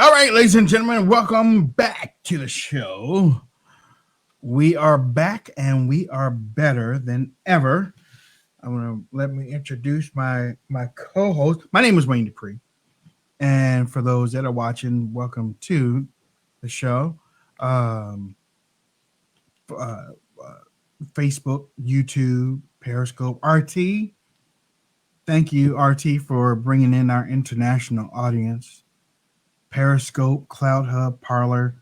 All right, ladies and gentlemen, welcome back to the show. We are back and we are better than ever. I'm gonna let me introduce my co-host. My name is Wayne Dupree, and for those that are watching, welcome to the show. Facebook, YouTube, Periscope, RT. Thank you, RT, for bringing in our international audience. Periscope, Cloud Hub, Parlor,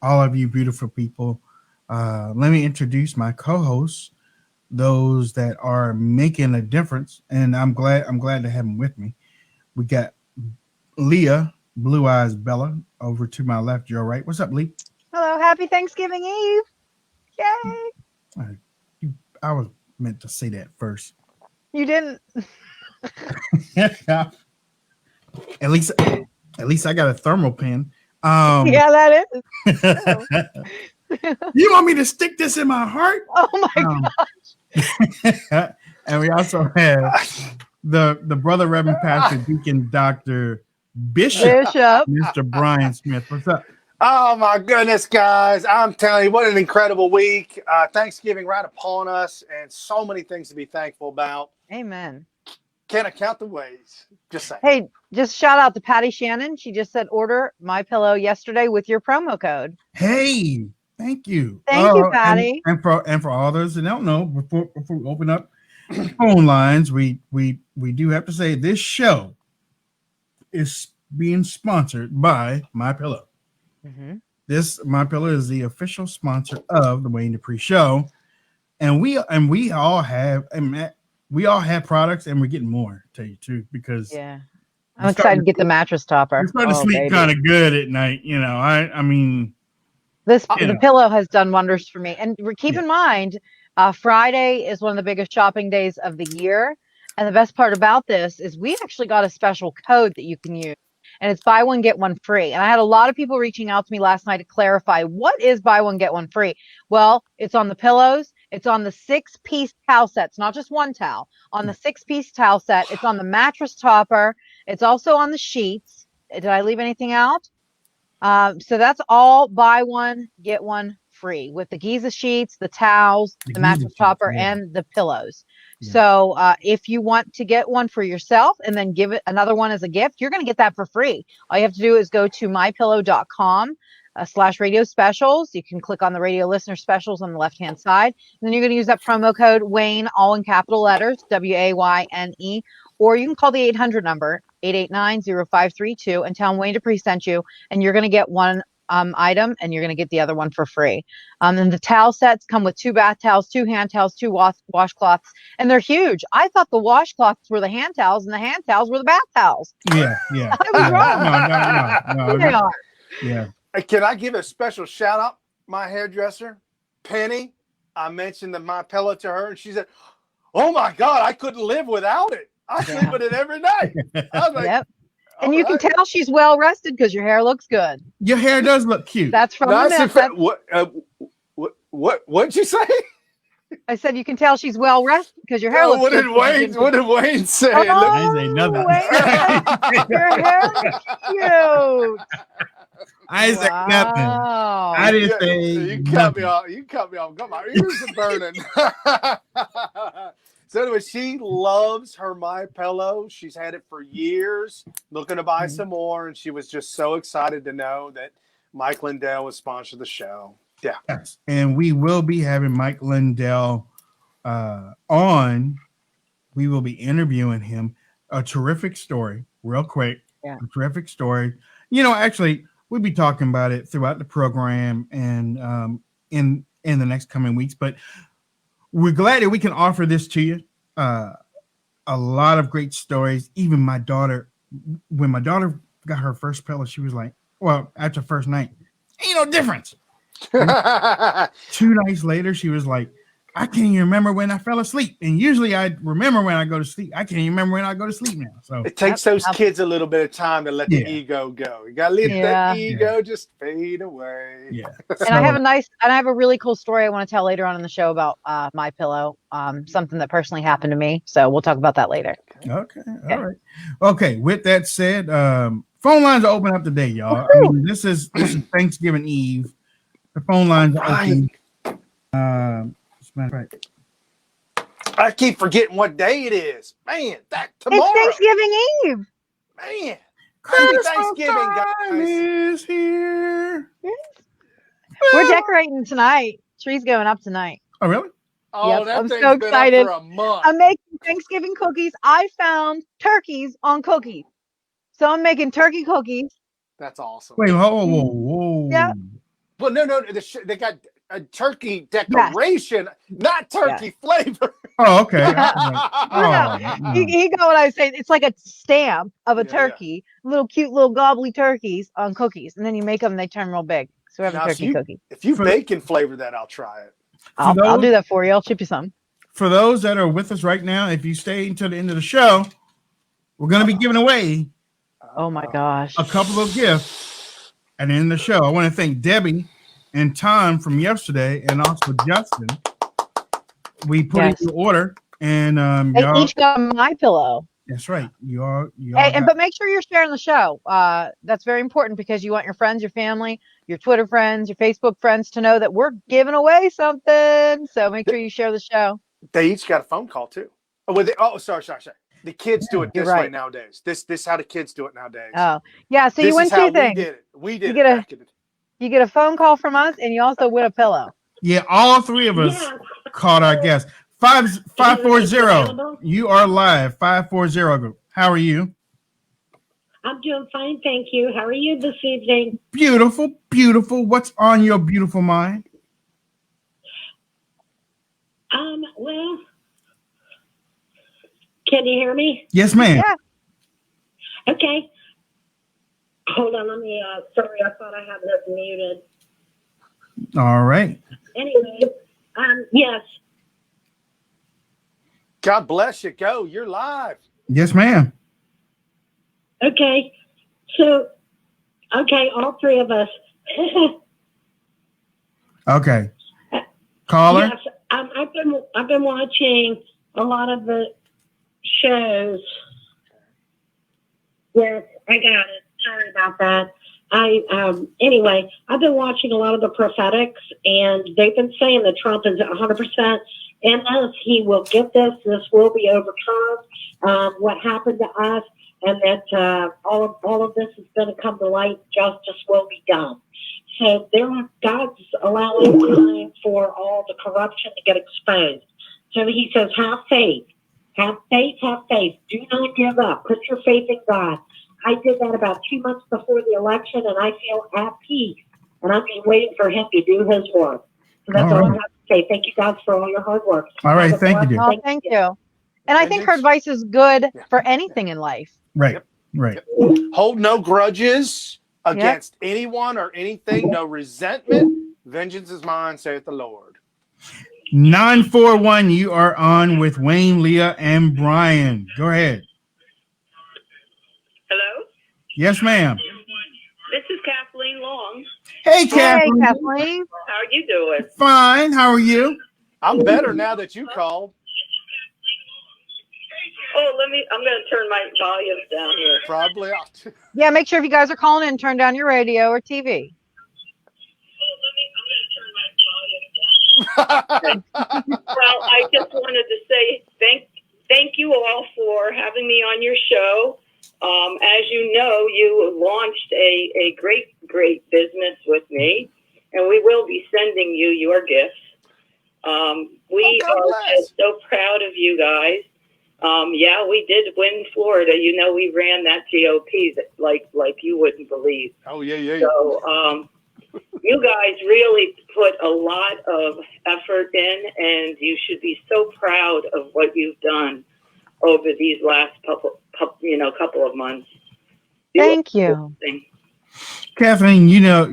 all of you beautiful people. Let me introduce my co-hosts, those that are making a difference, and I'm glad to have them with me. We got Leah, Blue Eyes Bella, over to my left, your right. What's up, Lee? Hello, happy Thanksgiving Eve. Yay. I was meant to say that first. You didn't. At least I got a thermal pen. Yeah, that is. You want me to stick this in my heart? Oh my gosh. And we also have the brother Reverend Pastor Deacon Dr. Bishop, Mr. Brian Smith. What's up? Oh my goodness, guys. I'm telling you, what an incredible week. Thanksgiving right upon us, and so many things to be thankful about. Amen. Can't count the ways. Just saying. Hey, just shout out to Patty Shannon. She just said order My Pillow yesterday with your promo code. Hey, thank you. Thank you, Patty. And for all those that don't know, before we open up phone lines, we do have to say this show is being sponsored by My Pillow. Mm-hmm. This My Pillow is the official sponsor of the Wayne Dupree Show, and we all have products, and we're getting more. To tell you the truth, because I'm excited to get the mattress topper. I'm starting to sleep kind of good at night. You know, I mean, the pillow has done wonders for me. And keep in mind, Friday is one of the biggest shopping days of the year, and the best part about this is we actually got a special code that you can use. And it's buy one, get one free. And I had a lot of people reaching out to me last night to clarify what is buy one, get one free. Well, it's on the pillows. It's on the 6-piece towel sets, not just one towel. On the 6-piece towel set. It's on the mattress topper. It's also on the sheets. Did I leave anything out? So that's all buy one, get one free with the Giza sheets, the towels, the mattress topper, and the pillows. Yeah. So if you want to get one for yourself and then give it another one as a gift, you're going to get that for free. All you have to do is go to mypillow.com/radio specials. You can click on the radio listener specials on the left-hand side. And then you're going to use that promo code Wayne, all in capital letters, WAYNE, or you can call the 800 number, 889-0532, and tell them Wayne Dupree sent you, and you're going to get one item, and you're going to get the other one for free. And the towel sets come with 2 bath towels, 2 hand towels, 2 washcloths, and they're huge. I thought the washcloths were the hand towels, and the hand towels were the bath towels. Yeah. I was wrong. No. They are. Yeah. Can I give a special shout out? My hairdresser, Penny. I mentioned My Pillow to her, and she said, "Oh my God, I couldn't live without it. I sleep with it every night." I was like, yep. And you can tell she's well rested because your hair looks good. Your hair does look cute. That's from the what'd you say? I said you can tell she's well rested because your hair looks good. What did Wayne say? Oh, I say nothing. Your hair looks cute. I said nothing. I didn't say you cut me off. You cut me off. Got my ears are burning. So anyway, she loves her My Pillow. She's had it for years, looking to buy some more, and she was just so excited to know that Mike Lindell was sponsored the show. Yeah. Yes. And we will be having Mike Lindell on. We will be interviewing him. A terrific story, real quick. Yeah. A terrific story. You know, actually, we'll be talking about it throughout the program and in the next coming weeks, but we're glad that we can offer this to you. A lot of great stories. Even my daughter, when my daughter got her first pillow, she was like, well, after first night, ain't no difference. 2 nights later, she was like, I can't even remember when I fell asleep. And usually I remember when I go to sleep. I can't even remember when I go to sleep now. So it takes those kids a little bit of time to let the ego go. You got to let that ego just fade away. Yeah. And I have a really cool story I want to tell later on in the show about My Pillow. Something that personally happened to me. So we'll talk about that later. Okay. All right. Okay. With that said, Phone lines are open up today, y'all. I mean, this is Thanksgiving Eve. The phone lines are open. As a matter of fact, I keep forgetting what day it is. Man, that tomorrow. It's Thanksgiving Eve. Man, happy Christmas Thanksgiving, time guys. is here. We're decorating tonight. Tree's going up tonight. Oh, really? Oh, Yep, that I'm thing's so been excited. up for a month. I'm making Thanksgiving cookies. I found turkeys on cookies. So I'm making turkey cookies. That's awesome. Wait, whoa. Yeah. Well, no, they got a turkey decoration, not turkey flavor. Oh, okay. He got what I was saying. It's like a stamp of a turkey, little cute little gobbly turkeys on cookies, and then you make them and they turn real big. So we have a turkey cookie. If you bacon flavor that, I'll try it. I'll do that for you. I'll ship you some. For those that are with us right now, if you stay until the end of the show, we're going to be giving away oh my gosh, a couple of gifts at the end of the show. I want to thank Debbie and Tom from yesterday, and also Justin. We put in the order, and they each got my pillow. That's right. You all but make sure you're sharing the show. That's very important because you want your friends, your family, your Twitter friends, your Facebook friends to know that we're giving away something. So make sure you share the show. They each got a phone call too. Sorry. The kids do it this way nowadays. This is how the kids do it nowadays. Oh, yeah. So you win two things. We did it. You get a phone call from us, and you also win a pillow. Yeah, all three of us called our guest. 540. You are live. 540 group. How are you? I'm doing fine, thank you. How are you this evening? Beautiful. What's on your beautiful mind? Well, can you hear me? Yes, ma'am. Yeah. Okay. Hold on, let me, sorry, I thought I had this muted. All right. Anyway, yes. God bless you. Go. You're live. Yes, ma'am. Okay. So, all three of us. Okay. Caller? Yes, I've been watching a lot of the shows. Yes, I got it. Sorry about that. Anyway, I've been watching a lot of the prophetics, and they've been saying that Trump is 100% in this. He will get this. This will be overturned. What happened to us, and that all of this is going to come to light. Justice will be done. So God's allowing time for all the corruption to get exposed. So he says, have faith. Have faith, have faith. Do not give up. Put your faith in God. I did that about 2 months before the election, and I feel at peace. And I'm just waiting for him to do his work. So that's all I have to say. Thank you, guys, for all your hard work. All right, thank you. Oh, thank you. And I think her advice is good for anything in life. Right, right. Hold no grudges against anyone or anything. No resentment. Vengeance is mine, saith the Lord. 941, you are on with Wayne, Leah, and Brian. Go ahead. Hello? Yes, ma'am. This is Kathleen Long. Hey, Kathleen. Hey, Kathleen. How are you doing? Fine. How are you? I'm better now that you called. Oh, I'm going to turn my volume down here. Probably. Yeah, make sure if you guys are calling in, turn down your radio or TV. Well, I just wanted to say thank you all for having me on your show. As you know, you launched a great business with me, and we will be sending you your gifts. We are just so proud of you guys. We did win Florida. You know, we ran that GOP like you wouldn't believe. Oh, yeah. So, you guys really put a lot of effort in, and you should be so proud of what you've done over these last couple of months. Thank you, Kathleen. You know,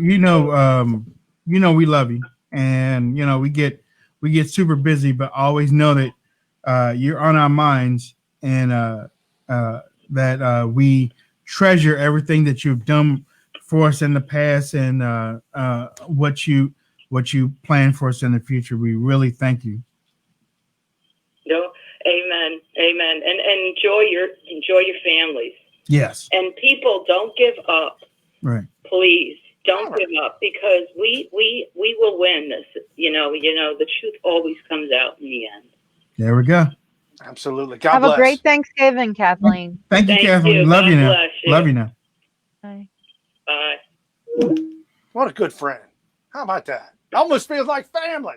we love you, and we get super busy, but always know that you're on our minds, and that we treasure everything that you've done for us in the past, and what you plan for us in the future. We really thank you. No, amen, and enjoy your families. Yes. And people, don't give up. Right. Please don't give up, because we will win this. You know, the truth always comes out in the end. There we go. Absolutely. God Have bless. a great Thanksgiving, Kathleen. Thank you, Kathleen. Love God you now. bless you. Love you now. Bye. Bye. What a good friend. How about that? Almost feels like family.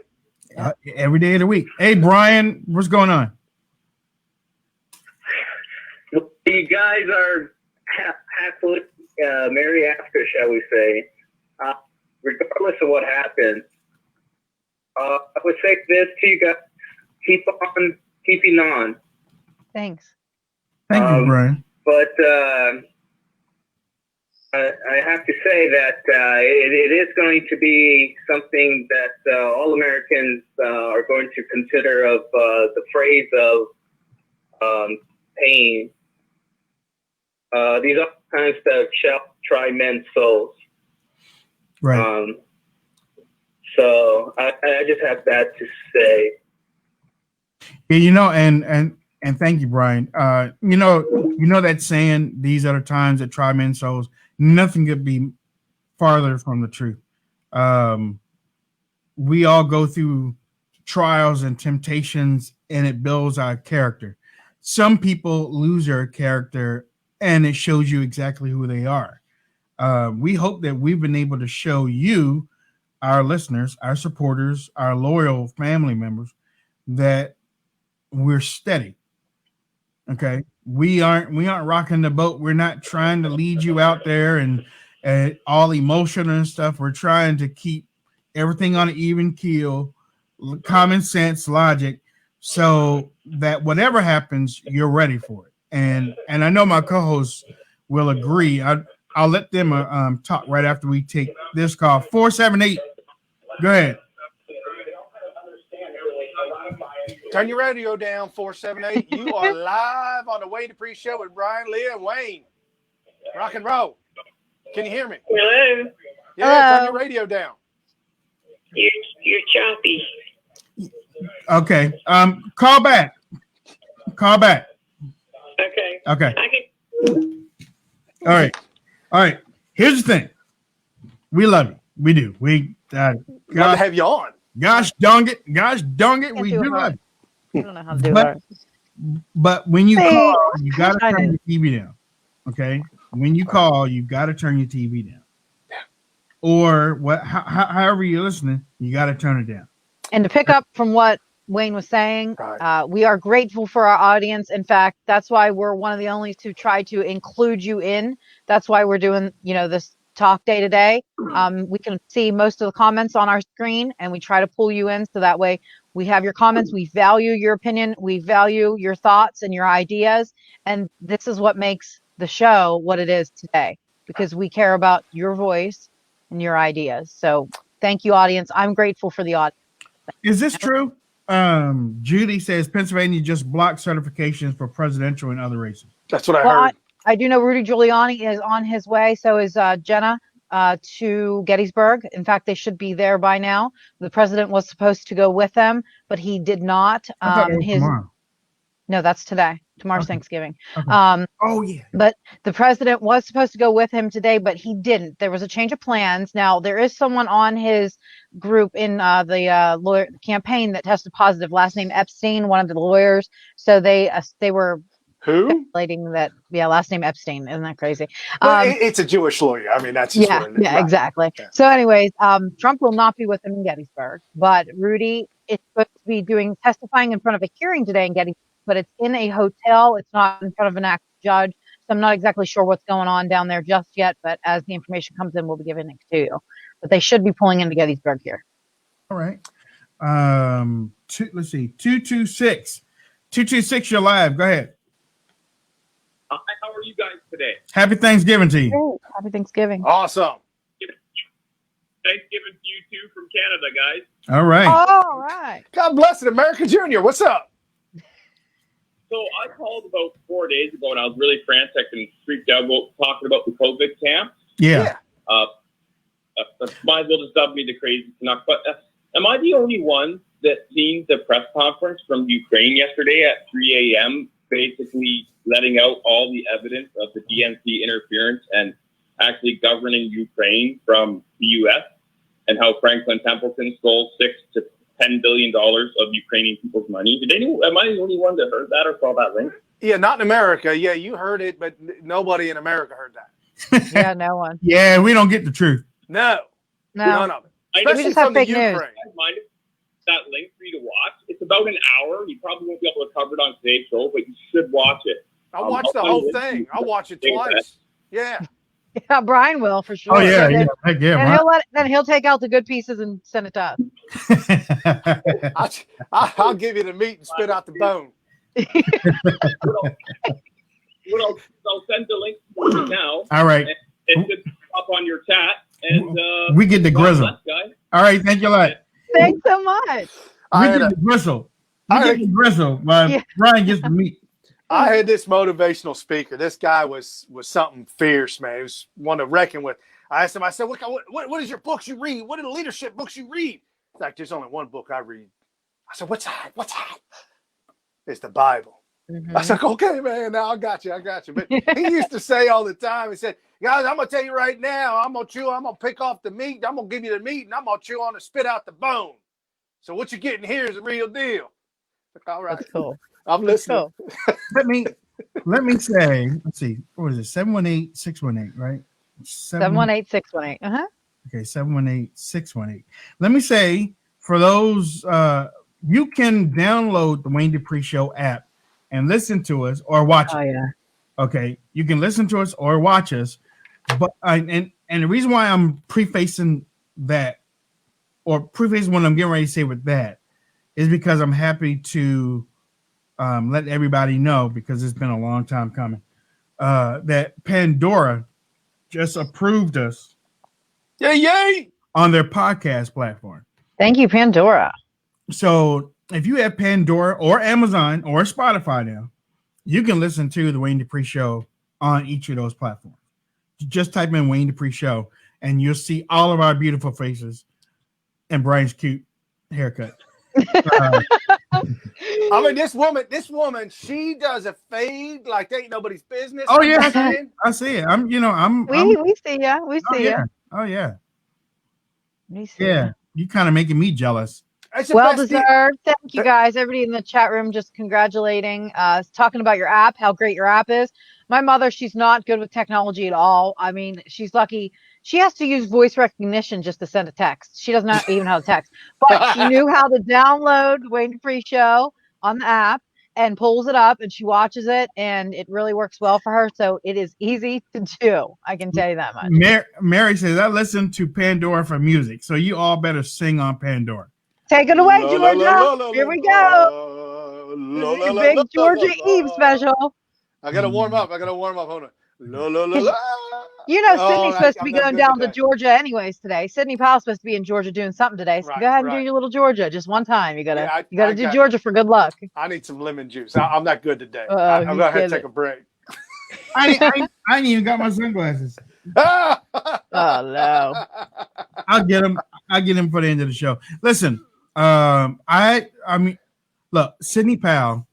Every day of the week. Hey, Brian, what's going on? You guys are happily married after, shall we say. Regardless of what happens, I would say this to you guys: keep on keeping on. Thanks. Thank you, Brian. But I have to say that it is going to be something that all Americans are going to consider, of the phrase of pain. These are times that shall try men's souls. Right. So I just have that to say. Yeah, you know, and thank you, Brian. You know that saying, these are the times that try men's souls. Nothing could be farther from the truth. We all go through trials and temptations, and it builds our character. Some people lose their character, and it shows you exactly who they are. We hope that we've been able to show you, our listeners, our supporters, our loyal family members, that we're steady. Okay, we aren't rocking the boat. We're not trying to lead you out there and all emotional and stuff. We're trying to keep everything on an even keel, common sense, logic, so that whatever happens, you're ready for it. And I know my co-hosts will agree. I'll let them talk right after we take this call. 478. Go ahead. Turn your radio down, 478. You are live on the Wayne Dupree Show with Brian, Leah, and Wayne. Rock and roll. Can you hear me? Hello. Yeah, Hello. turn your radio down. You're choppy. Okay. Call back. Okay. Okay. I can. All right. Here's the thing. We love you. We do. We Love to have you on. gosh dang it. We Can't do do love hard. you. I don't know how to do But- that. But when you Hey, call, you gotta I turn know. your TV down. Okay. When you call, you gotta turn your TV down. Or however you're listening, you gotta turn it down. And to pick up from what Wayne was saying, Right. we are grateful for our audience. In fact, that's why we're one of the only to try to include you in. That's why we're doing, this talk day today. We can see most of the comments on our screen, and we try to pull you in so that way we have your comments. We value your opinion. We value your thoughts and your ideas. And this is what makes the show what it is today, because we care about your voice and your ideas. So thank you, audience. I'm grateful for the audience. Is this true? Judy says Pennsylvania just blocked certifications for presidential and other races. That's what I Well, heard. I do know Rudy Giuliani is on his way. So is Jenna to Gettysburg. In fact, they should be there by now. The president was supposed to go with them, but he did not. I thought it was tomorrow. No, that's today. Tomorrow's Okay. Thanksgiving. Okay. Oh yeah. But the president was supposed to go with him today, but he didn't. There was a change of plans. Now, there is someone on his group in the lawyer campaign that tested positive. Last name Epstein, one of the lawyers. So they were Who? speculating that, last name Epstein. Isn't that crazy? Well, it's a Jewish lawyer. I mean, that's just Yeah, what it is. yeah, Right. exactly. Yeah. So anyways, Trump will not be with him in Gettysburg, but Rudy is supposed to be testifying in front of a hearing today in Gettysburg, but it's in a hotel. It's not in front of an active judge. So I'm not exactly sure what's going on down there just yet, but as the information comes in, we'll be giving it to you. But they should be pulling into Gettysburg here. All right. Let's see. 226, you're live. Go ahead. Hi, how are you guys today? Happy Thanksgiving to you. Great. Happy Thanksgiving. Awesome. Thanksgiving to you too from Canada, guys. All right. All right. God bless it, America Junior. What's up? So I called about 4 days ago, and I was really frantic and freaked out about talking about the COVID camp. Yeah. Might as well just dub me the crazy Canuck. But am I the only one that seen the press conference from Ukraine yesterday at 3 a.m. basically letting out all the evidence of the DNC interference and actually governing Ukraine from the U.S. and how Franklin Templeton stole $6 to $10 billion of Ukrainian people's money. Am I the only one that heard that or saw that link? Yeah, not in America. Yeah, you heard it, but nobody in America heard that. Yeah, no one. Yeah, we don't get the truth. No, none of it. We Especially from the fake news. Ukraine. I mind that link for you to watch. It's about an hour. You probably won't be able to cover it on today's show, but you should watch it. I'll watch the whole thing. I'll watch it twice. Yeah. Yeah, Brian will for sure. Oh yeah, And yeah, then, heck yeah. and then he'll take out the good pieces and send it to us. I'll give you the meat and spit out the bone. I'll send the link to you now. All right. It should up on your chat. And we get the grizzle. God bless, guys. All right, thank you a lot. Thanks so much. We get the gristle. We get the gristle. Brian gets the meat. I had this motivational speaker. This guy was something fierce, man. He was one to reckon with. I asked him, I said, what is your books you read? What are the leadership books you read? He's like, there's only one book I read. I said, what's that? What's that? It's the Bible. I was like, okay, man, now I got you. But he used to say all the time, he said, guys, I'm going to tell you right now, I'm going to pick off the meat. I'm going to give you the meat, and I'm going to chew on and spit out the bone. So what you're getting here is the real deal. Like, all right. That's cool. I'm listening. Cool. Let me say, let's see, what is it? 718-618, right? 718-618. Okay, 718-618. Let me say, for those, you can download the Wayne Dupree Show app and listen to us or watch it. Oh yeah. Okay, you can listen to us or watch us, but and the reason why I'm prefacing that, or prefacing what I'm getting ready to say with that, is because I'm happy to let everybody know, because it's been a long time coming, that Pandora just approved us. Yay! On their podcast platform. Thank you, Pandora. So if you have Pandora or Amazon or Spotify now, you can listen to the Wayne Dupree Show on each of those platforms. Just type in Wayne Dupree Show and you'll see all of our beautiful faces and Brian's cute haircut. I mean, this woman, she does a fade like they ain't nobody's business. Oh yeah, I see it. We see ya. We see ya. Oh yeah. We see Yeah. ya. You kind of making me jealous. Well deserved. Thank you guys. Everybody in the chat room just congratulating, talking about your app, how great your app is. My mother, she's not good with technology at all. I mean, she's lucky. She has to use voice recognition just to send a text. She doesn't even have a text, but she knew how to download Wayne Dupree Show on the app and pulls it up and she watches it, and it really works well for her. So it is easy to do. I can tell you that much. Mary says, I listen to Pandora for music, so you all better sing on Pandora. Take it away, Georgia. Here we go. Big Georgia Eve special. I gotta warm up. Hold on. You know, Sydney's supposed to be going down to Georgia anyways today. Sidney Powell's supposed to be in Georgia doing something today. So go ahead and do your little Georgia just one time. You gotta do Georgia for good luck. I need some lemon juice. I'm not good today. I'm gonna have to take a break. I ain't even got my sunglasses. Oh no. I'll get them for the end of the show. Listen, I mean, look, Sidney Powell,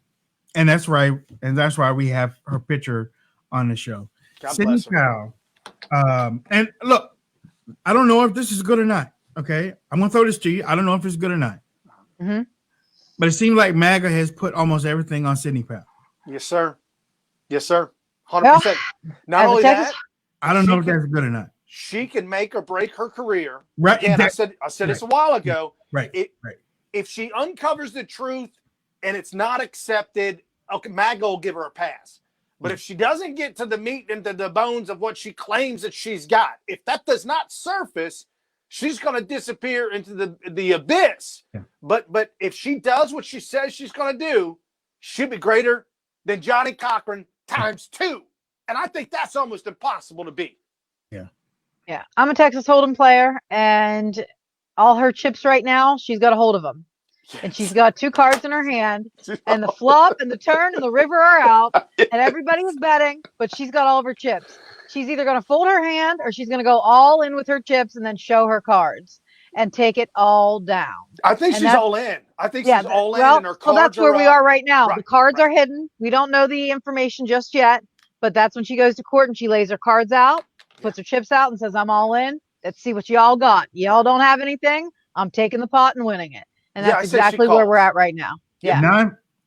and that's right, and that's why we have her picture on the show. Sidney Powell. And look, I don't know if this is good or not. Okay, I'm gonna throw this to you. I don't know if it's good or not. Mm-hmm. But it seems like MAGA has put almost everything on Sidney Powell. Yes, sir. 100%. Not only that, I don't know if that's good or not. She can make or break her career. Right. Again, I said this a while ago. Right. If she uncovers the truth and it's not accepted, okay, MAGA will give her a pass. But if she doesn't get to the meat and to the bones of what she claims that she's got, if that does not surface, she's going to disappear into the abyss. Yeah. But if she does what she says she's going to do, she'll be greater than Johnny Cochran ×2. And I think that's almost impossible to beat. Yeah. Yeah. I'm a Texas Hold'em player, and all her chips right now, she's got a hold of them. And she's got 2 cards in her hand, and the flop and the turn and the river are out, and everybody is betting, but she's got all of her chips. She's either going to fold her hand or she's going to go all in with her chips and then show her cards. and take it all down. I think And she's that's- all in. I think Yeah, she's all in, well, and her cards that's where we up. are right now. Right, The cards right. are hidden. We don't know the information just yet, but that's when she goes to court and she lays her cards out, puts her chips out, and says, "I'm all in. Let's see what y'all got. Y'all don't have anything. I'm taking the pot and winning it." And Yeah, that's I say she exactly where calls. we're at right now. Yeah.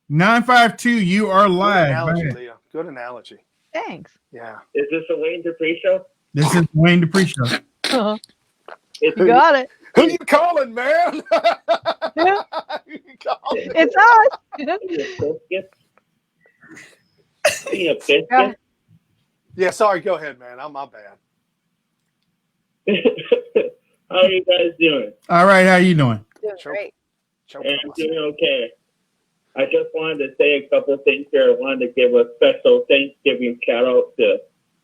952, you are Good live. analogy, Leah. Good analogy. Thanks. Yeah. Is this a Wayne Dupree show? This is Wayne Dupree Show. You got it. Who you calling, man? Yeah. Who you calling? It's us. Yeah. Yeah, sorry. Go ahead, man. I'm my bad. How are you guys doing? All right, how you doing? Doing great. Choke I'm on myself. doing okay. I just wanted to say a couple things here. I wanted to give a special Thanksgiving shout out to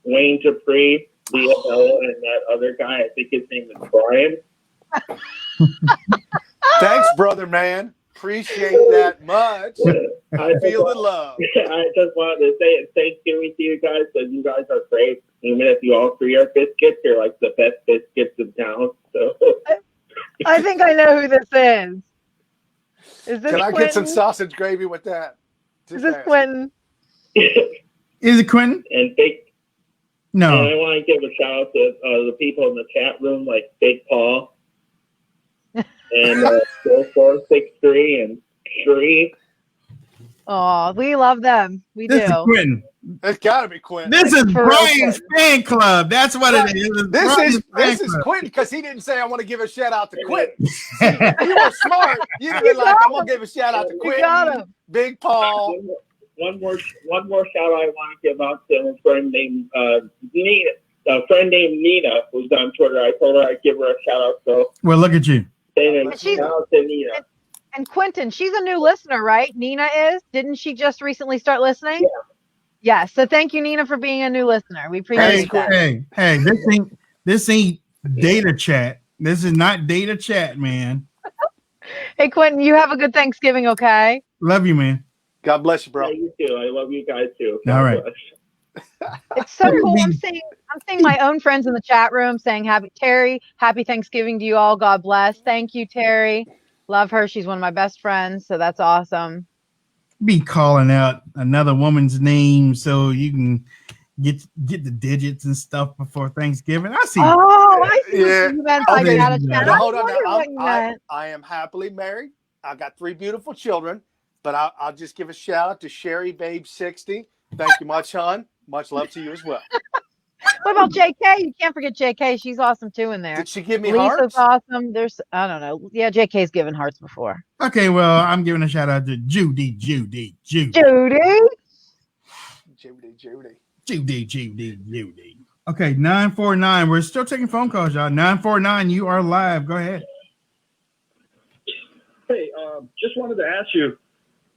Wayne Dupree, Leah, and that other guy. I think his name is Brian. Thanks, brother, man. Appreciate that much. I feel the love. I just wanted to say it's Thanksgiving to you guys because you guys are great. Even if you all three are biscuits, you're like the best biscuits in town. So I think I know who this is. Is this Can I Quentin? get some sausage gravy with that? Is Just this ask. Quentin? Is it Quentin? and big. And No. I want to give a shout out to the people in the chat room, like Big Paul and 4463 and Shree. Oh, we love them. We This is do. Quentin. It's got to be Quentin. This is For real Brian's fan club. That's what it is. It's This Brian's is fan club. Quentin because he didn't say I want to give a shout out to Quentin. If you were smart, you'd have been like, I'm gonna give a shout out to You got Quentin, him. Big Paul. One more shout out I want to give out to a friend named Nina. A friend named Nina who's on Twitter. I told her I'd give her a shout out. So Well, look at you. saying But a she's- shout out to Nina. And Quentin, she's a new listener, right? Nina is? Didn't she just recently start listening? Yeah. Yeah. So thank you, Nina, for being a new listener. We appreciate that. Hey, this ain't data chat. This is not data chat, man. Hey, Quentin, you have a good Thanksgiving, okay? Love you, man. God bless you, bro. Yeah, you too. I love you guys too. All right. It's so cool. I'm seeing my own friends in the chat room saying happy Thanksgiving to you all. God bless. Thank you, Terry. Love her. She's one of my best friends. So that's awesome. Be calling out another woman's name so you can get the digits and stuff before Thanksgiving. I see. Oh, I see Yeah. what you meant by Okay. data Now, chat. Now, I hold on. wondered Now, what you meant. I am happily married. I got 3 beautiful children, but I'll just give a shout out to Sherry Babe 60. Thank you much, hon. Much love to you as well. What about JK? You can't forget JK. She's awesome too in there. Did she give me Lisa's hearts? awesome. I don't know. Yeah, JK's given hearts before. Okay, well, I'm giving a shout out to Judy. Judy. Judy. Okay, 949. We're still taking phone calls, y'all. 949, you are live. Go ahead. Hey, just wanted to ask you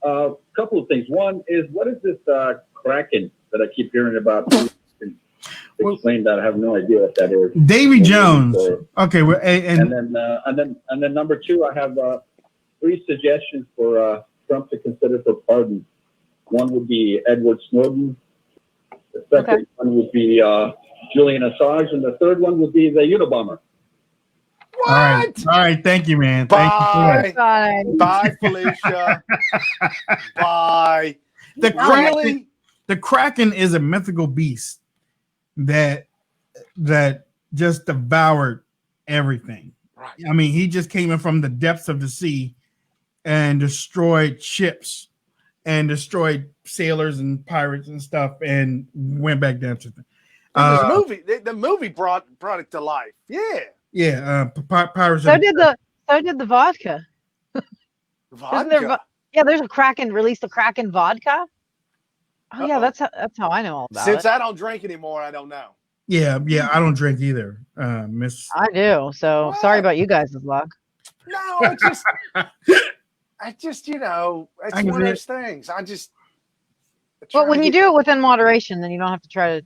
a couple of things. One is, what is this Kraken that I keep hearing about? Explain that. I have no idea what that is. Davy Jones. Okay, well, And then number two, I have 3 suggestions for Trump to consider for pardon. One would be Edward Snowden. The second one would be Julian Assange, and the third one would be the Unabomber. What? All right. Thank you, man. Thank you for that. Bye. Fine. Bye, Felicia. Bye. The Really? the Kraken is a mythical beast that just devoured everything. Right. I mean, he just came in from the depths of the sea and destroyed ships and destroyed sailors and pirates and stuff and went back down to The movie brought it to life. Yeah. Pirates. So did the vodka. Isn't there Vodka. there's a Kraken released a Kraken vodka. Oh yeah, Uh-oh. that's how I know all about Since it. I don't drink anymore, I don't know. Yeah, I don't drink either, Miss. I do. So What? sorry about you guys' luck. No, I just, it's I can one of see those things. But when you do it within moderation, then you don't have to try to.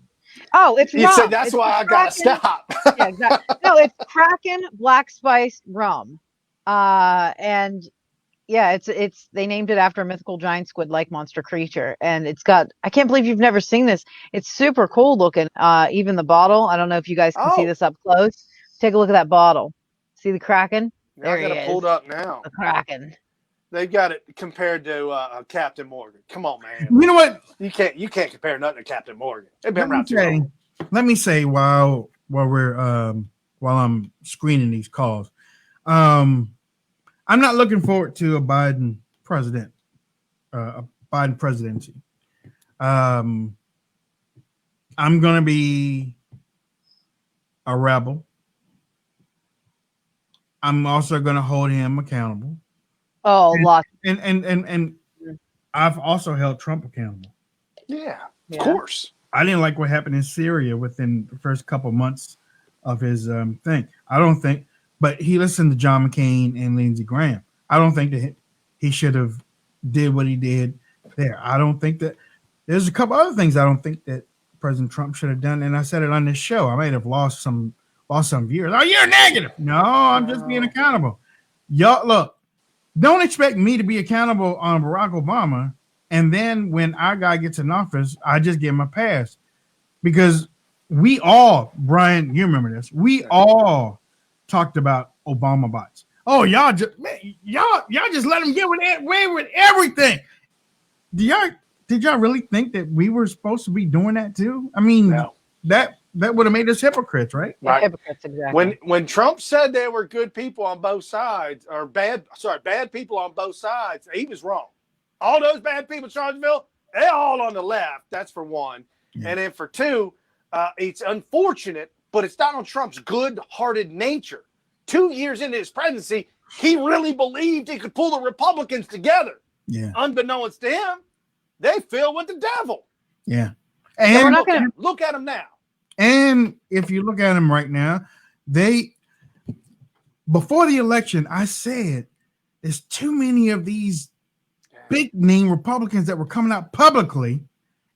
Oh, it's you rum. say that's It's why I gotta Kraken- stop. Yeah, exactly. No, it's Kraken Black Spice Rum, and yeah, it's they named it after a mythical giant squid-like monster creature, and it's got. I can't believe you've never seen this. It's super cool looking. Even the bottle. I don't know if you guys can see Oh. this up close. Take a look at that bottle. See the Kraken? Now I got it pulled up now. The Kraken. They've got it compared to Captain Morgan. Come on, man. You know what? You can't compare nothing to Captain Morgan. They've been around too long. Let me say while I'm screening these calls, I'm not looking forward to a Biden presidency. I'm gonna be a rebel. I'm also gonna hold him accountable. Oh, lots. And I've also held Trump accountable. Yeah, of course. I didn't like what happened in Syria within the first couple months of his thing. I don't think, but he listened to John McCain and Lindsey Graham. I don't think that he should have did what he did there. I don't think that there's a couple other things I don't think that President Trump should have done. And I said it on this show. I might have lost some viewers. Oh, you're negative. No, I'm just being accountable. Y'all, look, don't expect me to be accountable on Barack Obama. And then when our guy gets in office, I just give him a pass. Because we all, Brian, you remember this, we all talked about Obama bots. Oh, y'all just let him get away with everything. Did y'all really think that we were supposed to be doing that too? I mean, no. that would have made us hypocrites, right? Right. Hypocrites, exactly. When Trump said there were good people on both sides, or bad people on both sides, he was wrong. All those bad people in Charlottesville, they're all on the left. That's for one. Yeah. And then for two, it's unfortunate, but it's not on Trump's good-hearted nature. 2 years into his presidency, he really believed he could pull the Republicans together. Yeah. Unbeknownst to him, they filled with the devil. Yeah. And look at him now. And if you look at him right now, before the election, I said there's too many of these big name Republicans that were coming out publicly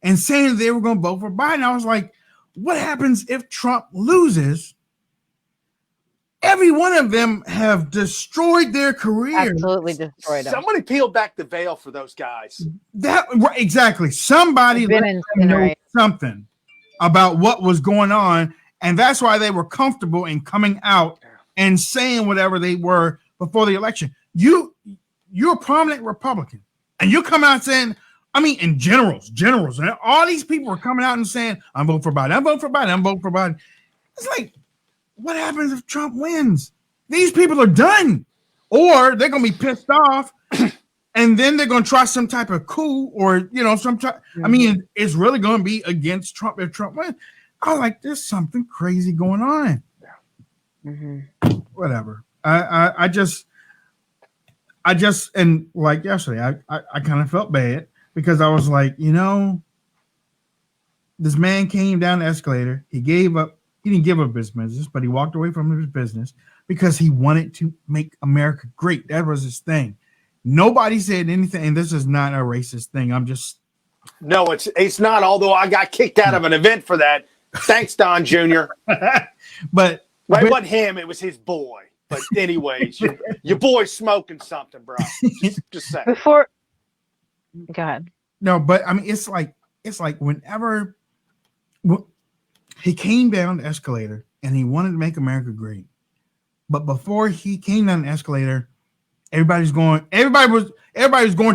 and saying they were going to vote for Biden. I was like, what happens if Trump loses? Every one of them have destroyed their career. Absolutely destroyed them. Somebody peeled back the veil for those guys. Exactly. Somebody let them know something about what was going on, and that's why they were comfortable in coming out and saying whatever they were before the election. You're a prominent Republican, and you come out saying, I mean, in generals, and all these people are coming out and saying, I'm voting for Biden, I'm voting for Biden, I'm voting for Biden. It's like, what happens if Trump wins? These people are done, or they're going to be pissed off, and then they're going to try some type of coup, or I mean, it's really going to be against Trump if Trump wins. I was like, there's something crazy going on. Whatever. I just, and like yesterday, I kind of felt bad because I was like, this man came down the escalator. He gave up. He didn't give up his business, but he walked away from his business because he wanted to make America great. That was his thing. Nobody said anything, and this is not a racist thing. No, it's not. Although I got kicked out of an event for that. Thanks, Don Jr. But it wasn't him; it was his boy. But anyways, your boy's smoking something, bro. Just say. Go ahead. No, but I mean, it's like whenever he came down the escalator and he wanted to make America great, but before he came down the escalator, everybody was going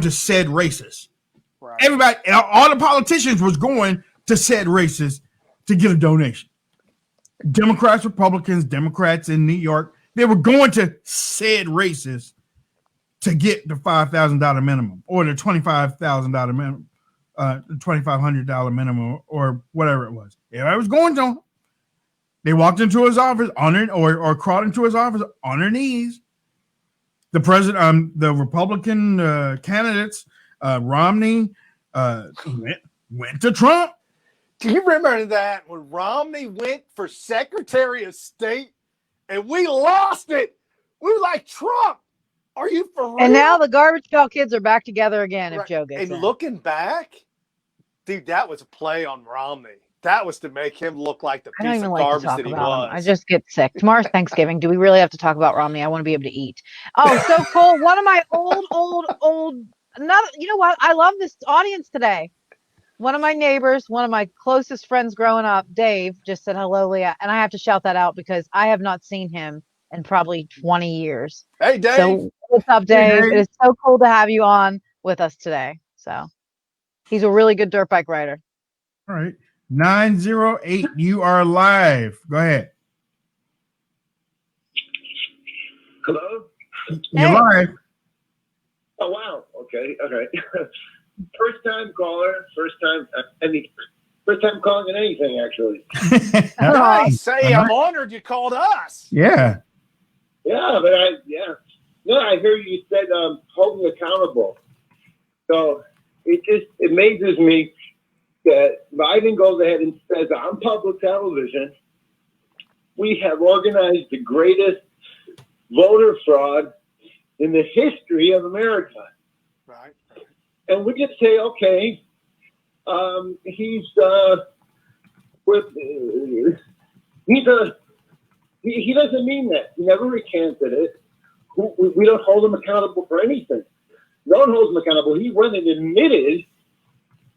to said races. Right. Everybody, all the politicians was going to said races to get a donation. Democrats, Republicans, Democrats in New York, they were going to said races to get the $5,000 minimum or the $25,000 minimum, the $2,500 minimum or whatever it was. Everybody was going to them. They walked into his office or crawled into his office on their knees. The president, the Republican candidates, Romney went to Trump. Do you remember that when Romney went for Secretary of State and we lost it? We were like, Trump, are you for real? And now the Garbage Pail Kids are back together again if Joe gets in. Looking back, dude, that was a play on Romney. That was to make him look like the piece of garbage that he was. I just get sick. Tomorrow's Thanksgiving. Do we really have to talk about Romney? I want to be able to eat. Oh, so cool. One of my old, you know what? I love this audience today. One of my neighbors, one of my closest friends growing up, Dave, just said hello, Leah. And I have to shout that out because I have not seen him in probably 20 years. Hey, Dave. So what's up, Dave? Dave. It is so cool to have you on with us today. So he's a really good dirt bike rider. All right. 908, you are live. Go ahead. Hello? You're live. Oh, wow. Okay. First time caller. First time calling in anything, actually. I say, I'm honored you called us. Yeah. Yeah, but I hear you said holding accountable. So it just amazes me that Biden goes ahead and says on public television, we have organized the greatest voter fraud in the history of America. Right. And we just say, okay, he doesn't mean that. He never recanted it. We don't hold him accountable for anything. No one holds him accountable. He went and admitted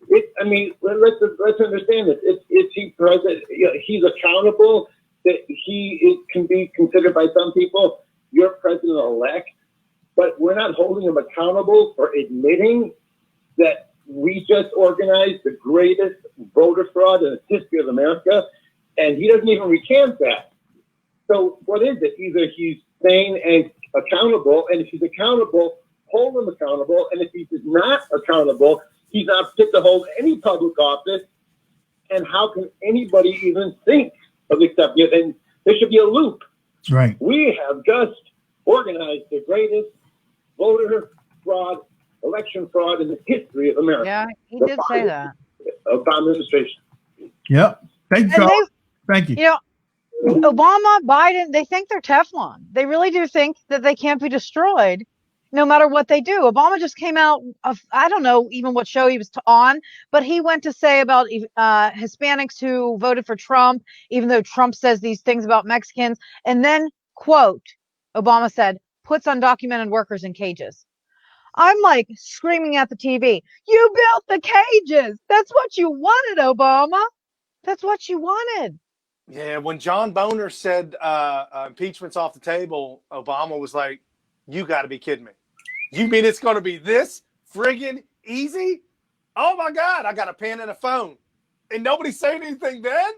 it. I mean, let's understand this. It's he president. He's accountable. That can be considered by some people your president-elect, but we're not holding him accountable for admitting that we just organized the greatest voter fraud in the history of America, and he doesn't even recant that. So what is it? Either he's sane and accountable, and if he's accountable, hold him accountable, and if he's not accountable, he's not fit to hold any public office, and how can anybody even think of accepting it? And there should be a loop. Right. We have just organized the greatest voter fraud, election fraud in the history of America. Yeah, he did say that. Obama administration. Yep. Thank you. And Thank you. You know, Obama, Biden, they think they're Teflon. They really do think that they can't be destroyed no matter what they do. Obama just came out of, I don't know even what show he was on, but he went to say about Hispanics who voted for Trump, even though Trump says these things about Mexicans. And then, quote, Obama said, puts undocumented workers in cages. I'm like screaming at the TV, you built the cages. That's what you wanted, Obama. That's what you wanted. Yeah, when John Boehner said impeachment's off the table, Obama was like, you got to be kidding me. You mean it's going to be this friggin' easy? Oh, my God, I got a pen and a phone. And nobody said anything then?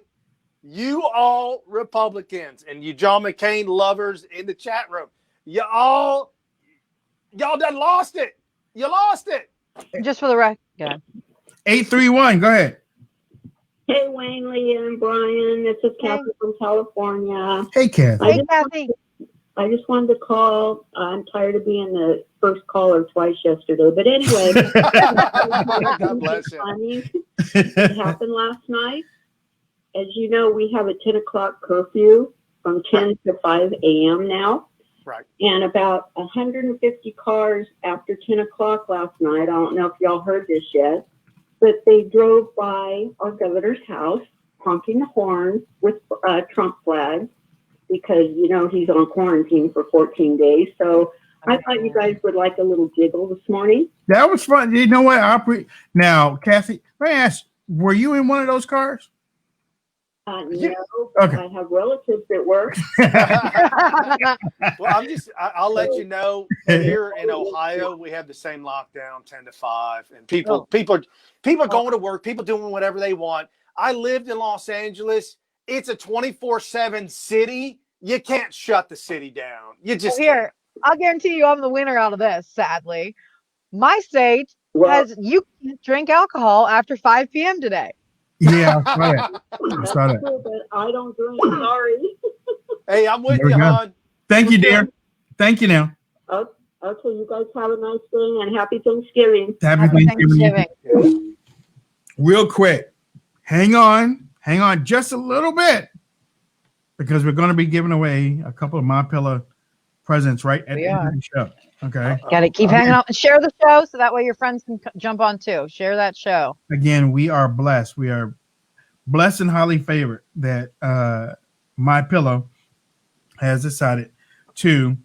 You all Republicans and you John McCain lovers in the chat room, y'all done lost it. You lost it. Just for the record. Yeah. 831, go ahead. Hey, Wayne, Leah, and Brian. This is Kathy from California. Hey, Kathy. Hey, Kathy. I just wanted to call. I'm tired of being the first caller twice yesterday. But anyway, God bless you. It happened last night. As you know, we have a 10 o'clock curfew from 10 to 5 a.m. now. Right. And about 150 cars after 10 o'clock last night, I don't know if y'all heard this yet, but they drove by our governor's house, honking the horn with Trump flags because, you know, he's on quarantine for 14 days. So I thought you guys would like a little jiggle this morning. That was fun. You know what? Now, Kathy, let me ask, were you in one of those cars? No, Okay. I have relatives that work. Well, I'll let you know. Here in Ohio, we have the same lockdown, 10 to 5, and people going to work, people doing whatever they want. I lived in Los Angeles. It's a 24/7 city. You can't shut the city down. You just here. I'll guarantee you, I'm the winner out of this. Sadly, my state has you can't drink alcohol after 5 p.m. today. Yeah, I saw that. But I don't drink. Sorry. Hey, I'm with you, hon. Thank you, dear. Thank you now. Okay, you guys have a nice day and happy Thanksgiving. Happy Thanksgiving. Real quick, hang on just a little bit because we're going to be giving away a couple of My Pillow presents right at the end of the show. Okay. Got to keep hanging out and share the show so that way your friends can jump on too. Share that show. Again, we are blessed. We are blessed and highly favored that My Pillow has decided to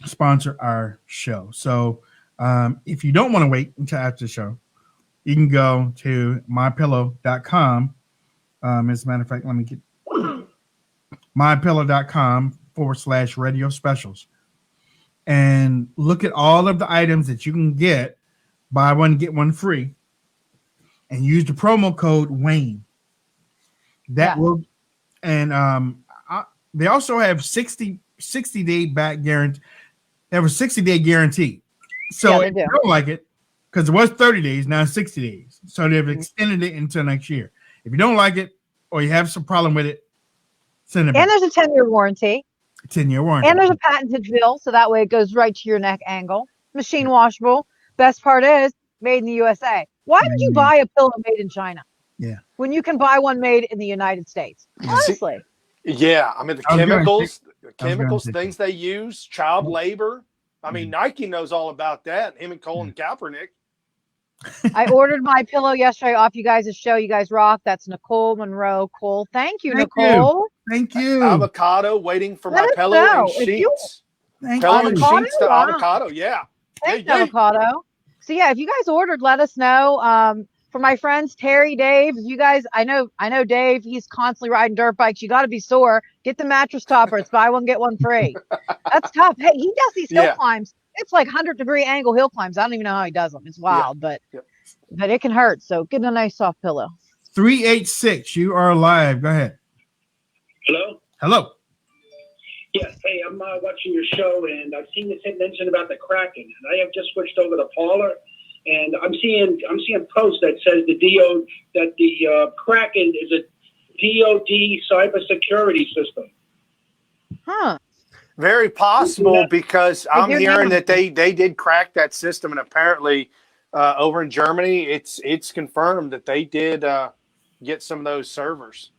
sponsor our show. So if you don't want to wait until after the show, you can go to mypillow.com. As a matter of fact, let me get mypillow.com radio specials and look at all of the items that you can get, buy one, get one free, and use the promo code Wayne. That will, and they also have 60-day back guarantee. They have a 60-day guarantee. So if you don't like it, because it was 30 days, now it's 60 days. So they've extended it until next year. If you don't like it or you have some problem with it, send it back. And there's a 10-year warranty. 10-year warranty. And there's a patented fill, so that way it goes right to your neck angle. Machine washable. Best part is made in the USA. Why would you buy a pillow made in China? Yeah. When you can buy one made in the United States. Honestly. Yeah. I mean, the chemicals, things they use, child labor. I mean, Nike knows all about that. Him and Colin Kaepernick. I ordered my pillow yesterday off you guys' show. You guys rock. That's Nicole Monroe Cole. Thank you, Nicole. Thank you. Avocado waiting for my pillow and sheets. Pillow and sheets to avocado. Yeah. Thanks, avocado. So yeah, if you guys ordered, let us know. For my friends Terry, Dave, you guys, I know Dave. He's constantly riding dirt bikes. You got to be sore. Get the mattress topper. It's buy one get one free. That's tough. Hey, he does these hill climbs. It's like 100-degree angle hill climbs. I don't even know how he does them. It's wild, but it can hurt. So get a nice soft pillow. 386, you are live. Go ahead. Hello. Yes. Hey, I'm watching your show, and I've seen this mention about the Kraken, and I have just switched over to Parler, and I'm seeing posts that says the Kraken is a DoD cybersecurity system. Huh. Very possible, because I'm hearing that they did crack that system, and apparently over in Germany, it's confirmed that they did get some of those servers.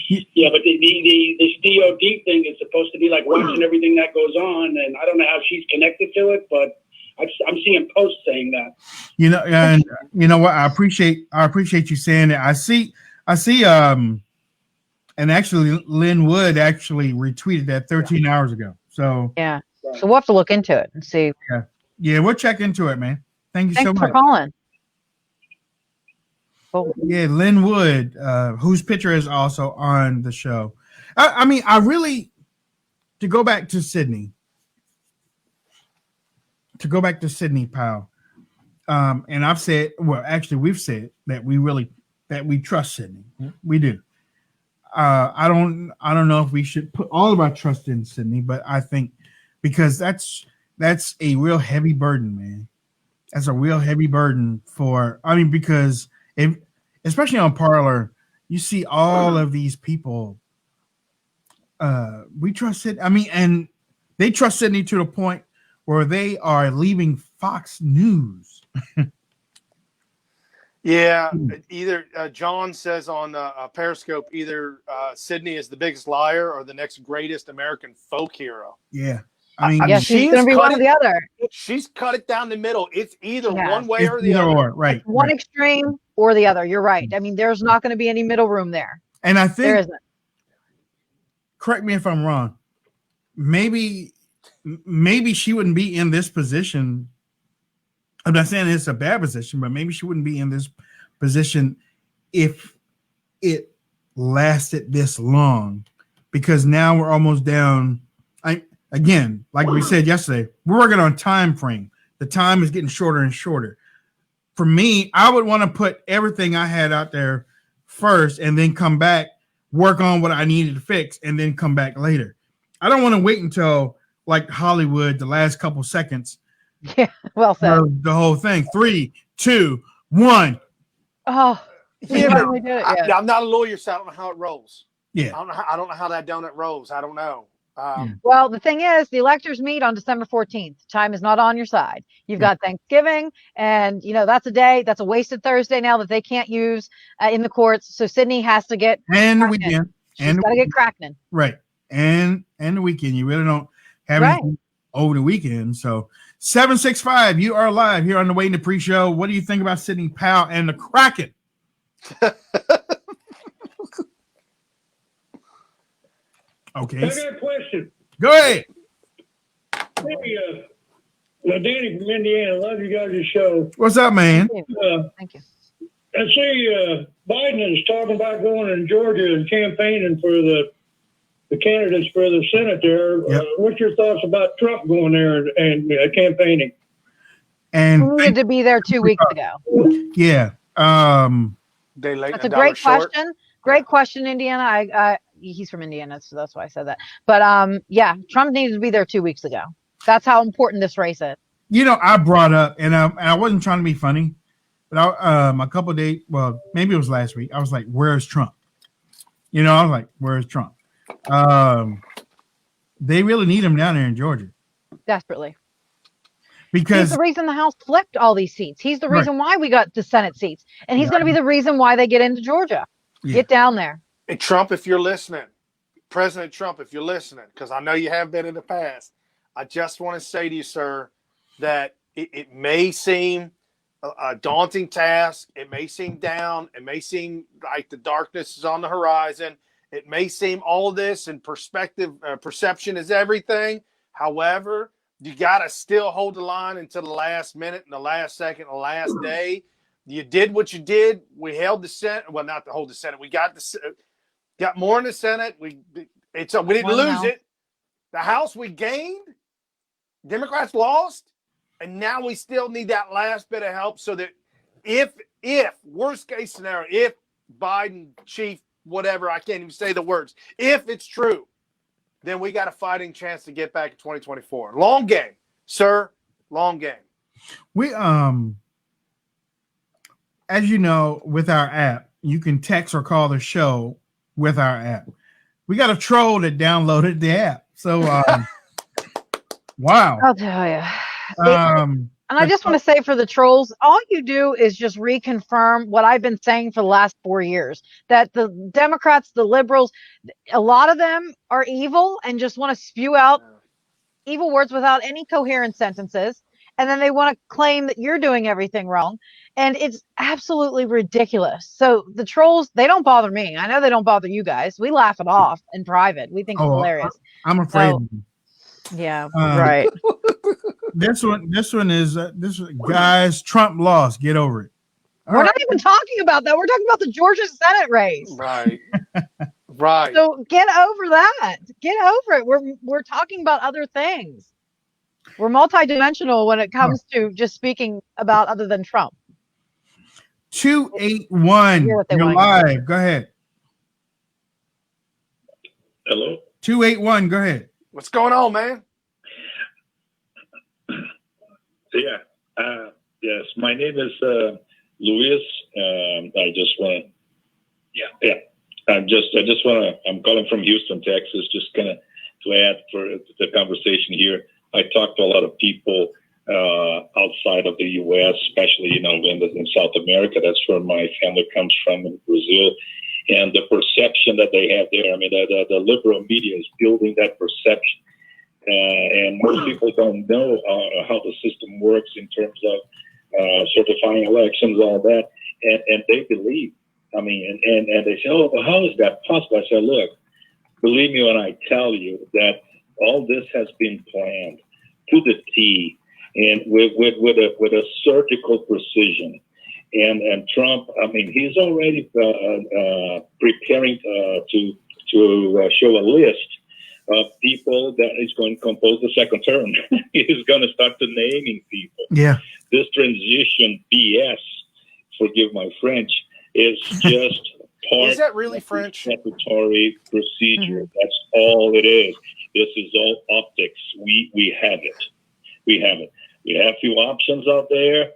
Yeah, but this DoD thing is supposed to be like watching everything that goes on, and I don't know how she's connected to it, but I'm seeing posts saying that. You know, and you know what? I appreciate you saying that. I see. And actually, Lin Wood actually retweeted that 13 hours ago. So yeah, so we'll have to look into it and see. Yeah, we'll check into it, man. Thank you so much for calling. Oh. Yeah, Lin Wood, whose picture is also on the show. I mean, I really, to go back to Sidney Powell, and I've said, well, actually, we've said that we trust Sidney. We do. I don't know if we should put all of our trust in Sidney, but I think because that's a real heavy burden, man. That's a real heavy burden because especially on Parler, you see all of these people. We trust it. I mean, and they trust Sidney to the point where they are leaving Fox News. Yeah, either John says on Periscope, either Sidney is the biggest liar or the next greatest American folk hero. Yeah. I mean, she's going to be one or the other. She's cut it down the middle. It's either one way or the other. Right. It's one extreme or the other. You're right. I mean, there's not going to be any middle room there. And I think there isn't. Correct me if I'm wrong. Maybe she wouldn't be in this position. I'm not saying it's a bad position, but maybe she wouldn't be in this position if it lasted this long, because now we're almost down. Again, like we said yesterday, we're working on time frame. The time is getting shorter and shorter. For me, I would want to put everything I had out there first and then come back, work on what I needed to fix, and then come back later. I don't want to wait until like Hollywood, the last couple seconds. Yeah, well said. The whole thing. 3, 2, 1. Oh, I'm not a lawyer, so I don't know how it rolls. Yeah, I don't know how that donut rolls. I don't know. Well, the thing is, the electors meet on December 14th. Time is not on your side. You've got Thanksgiving, and that's a wasted Thursday now that they can't use in the courts. So Sidney has to get the weekend. She's got to get cracking. Right, and the weekend. You really don't have anything over the weekend. So 765, you are live here on the Waiting to Pre-Show. What do you think about Sidney Powell and the Kraken? Okay. I got a question. Go ahead. Hey, Danny from Indiana. Love you guys' show. What's up, man? Thank you. I see Biden is talking about going to Georgia and campaigning for the the candidates for the Senate there. Yep. What's your thoughts about Trump going there and campaigning? And He needed to be there 2 weeks ago. yeah, They late That's and a a dollar great short. question. Great question, Indiana. He's from Indiana, so that's why I said that. But yeah, Trump needed to be there 2 weeks ago. That's how important this race is. you know, I brought up, and I wasn't trying to be funny, but a couple of days, well, maybe it was last week. I was like, "Where's Trump?" You know, I was like, "Where's Trump?" They really need him down there in Georgia Desperately. because He's the reason the House flipped all these seats. He's the reason why we got the Senate seats. And he's Yeah. going to be the reason why they get into Georgia. Yeah. Get down there. And Trump, if you're listening, President Trump, if you're listening, because I know you have been in the past, I just want to say to you, sir, that it may seem a daunting task. It may seem down. It may seem like the darkness is on the horizon. It may seem all of this and perception is everything. However, you got to still hold the line until the last minute and the last second, the last day. You did what you did. We held the Senate. Well, not to hold the Senate. We got more in the Senate. We didn't lose it. The House we gained. Democrats lost. And now we still need that last bit of help so that if worst case scenario, if Biden, chief, whatever, I can't even say the words, if it's true, then we got a fighting chance to get back in 2024. Long game, sir. Long game. we as you know, with our app, you can text or call the show with our app. We got a troll that downloaded the app. So wow. I'll tell you. And I just want to say for the trolls, all you do is just reconfirm what I've been saying for the last 4 years, that the Democrats, the liberals, a lot of them are evil and just want to spew out evil words without any coherent sentences. And then they want to claim that you're doing everything wrong. And it's absolutely ridiculous. So the trolls, they don't bother me. I know they don't bother you guys. We laugh it off in private. We think it's hilarious. I'm afraid. So, yeah, right. This one is guys. Trump lost. Get over it. We're not even talking about that. We're talking about the Georgia Senate race. Right. Right. So get over that. Get over it. We're talking about other things. We're multidimensional when it comes to just speaking about other than Trump. 281. You're live. Go ahead. Hello. 281. Go ahead. What's going on, man? Yeah. Yes. My name is Luis. I just want to. Yeah. I just want to. I'm calling from Houston, Texas. Just kind of to add for the conversation here. I talked to a lot of people outside of the U.S., especially in South America. That's where my family comes from, in Brazil. And the perception that they have there, I mean, the liberal media is building that perception. And most people don't know how the system works in terms of certifying elections, all that. And they believe. I mean, and they say, oh, well, how is that possible? I said, look, believe me when I tell you that all this has been planned to the T and with a surgical precision. And Trump, I mean, he's already preparing to show a list of people that is going to compose the second term. He's going to start to naming people. Yeah. This transition BS, forgive my French, is just part is that really of French? The statutory procedure. That's all it is. This is all optics. We have it. We have it. We have a few options out there.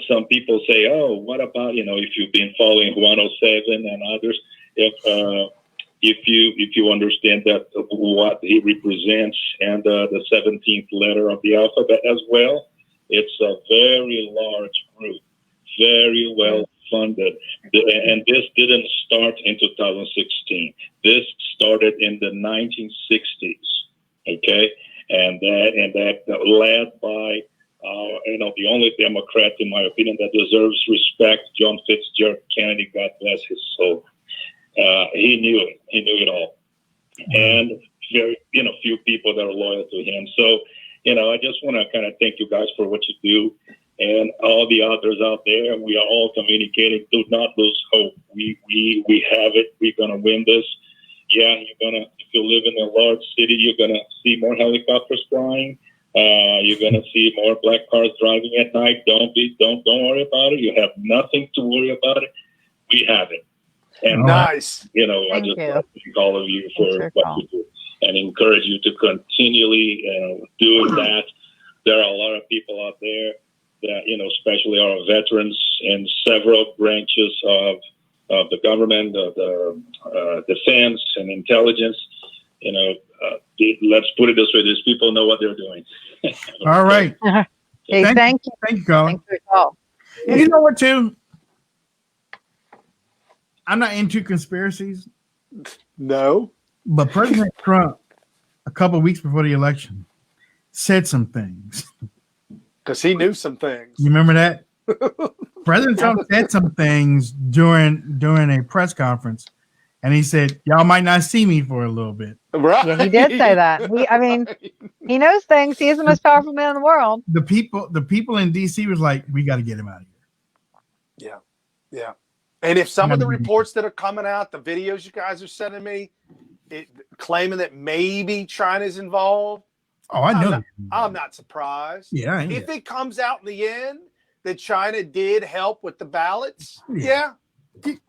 Some people say, oh, what about, if you've been following 107 and others, if you understand that what he represents and the 17th letter of the alphabet as well, it's a very large group, very well funded. And this didn't start in 2016. This started in the 1960s. Okay. And that led by, the only Democrat, in my opinion, that deserves respect, John Fitzgerald Kennedy, God bless his soul. He knew it. He knew it all. And very, few people that are loyal to him. So, I just want to kind of thank you guys for what you do. And all the others out there, we are all communicating. Do not lose hope. We have it. We're going to win this. yeah, if you live in a large city, you're gonna see more helicopters flying. You're gonna see more black cars driving at night. Don't worry about it. You have nothing to worry about it. We have it. And nice. I just want to thank all of you for what you do and encourage you to continually do that. There are a lot of people out there that, especially our veterans in several branches of the government, of the defense and intelligence. Let's put it this way: these people know what they're doing. All right. Hey, thank you. Thank you, Colin. Thanks for your call. You know what, too? I'm not into conspiracies. No. But President Trump, a couple of weeks before the election, said some things. Because he knew some things. You remember that? President Trump said some things during a press conference, and he said, "Y'all might not see me for a little bit." Right? Yeah, he did say that. He knows things. He is the most powerful man in the world. The people in D.C. was like, "We got to get him out of here." Yeah. And if some of the reports that are coming out, the videos you guys are sending me, claiming that maybe China's involved. Oh, I know. I'm not surprised. Yeah. If it comes out in the end that China did help with the ballots, yeah.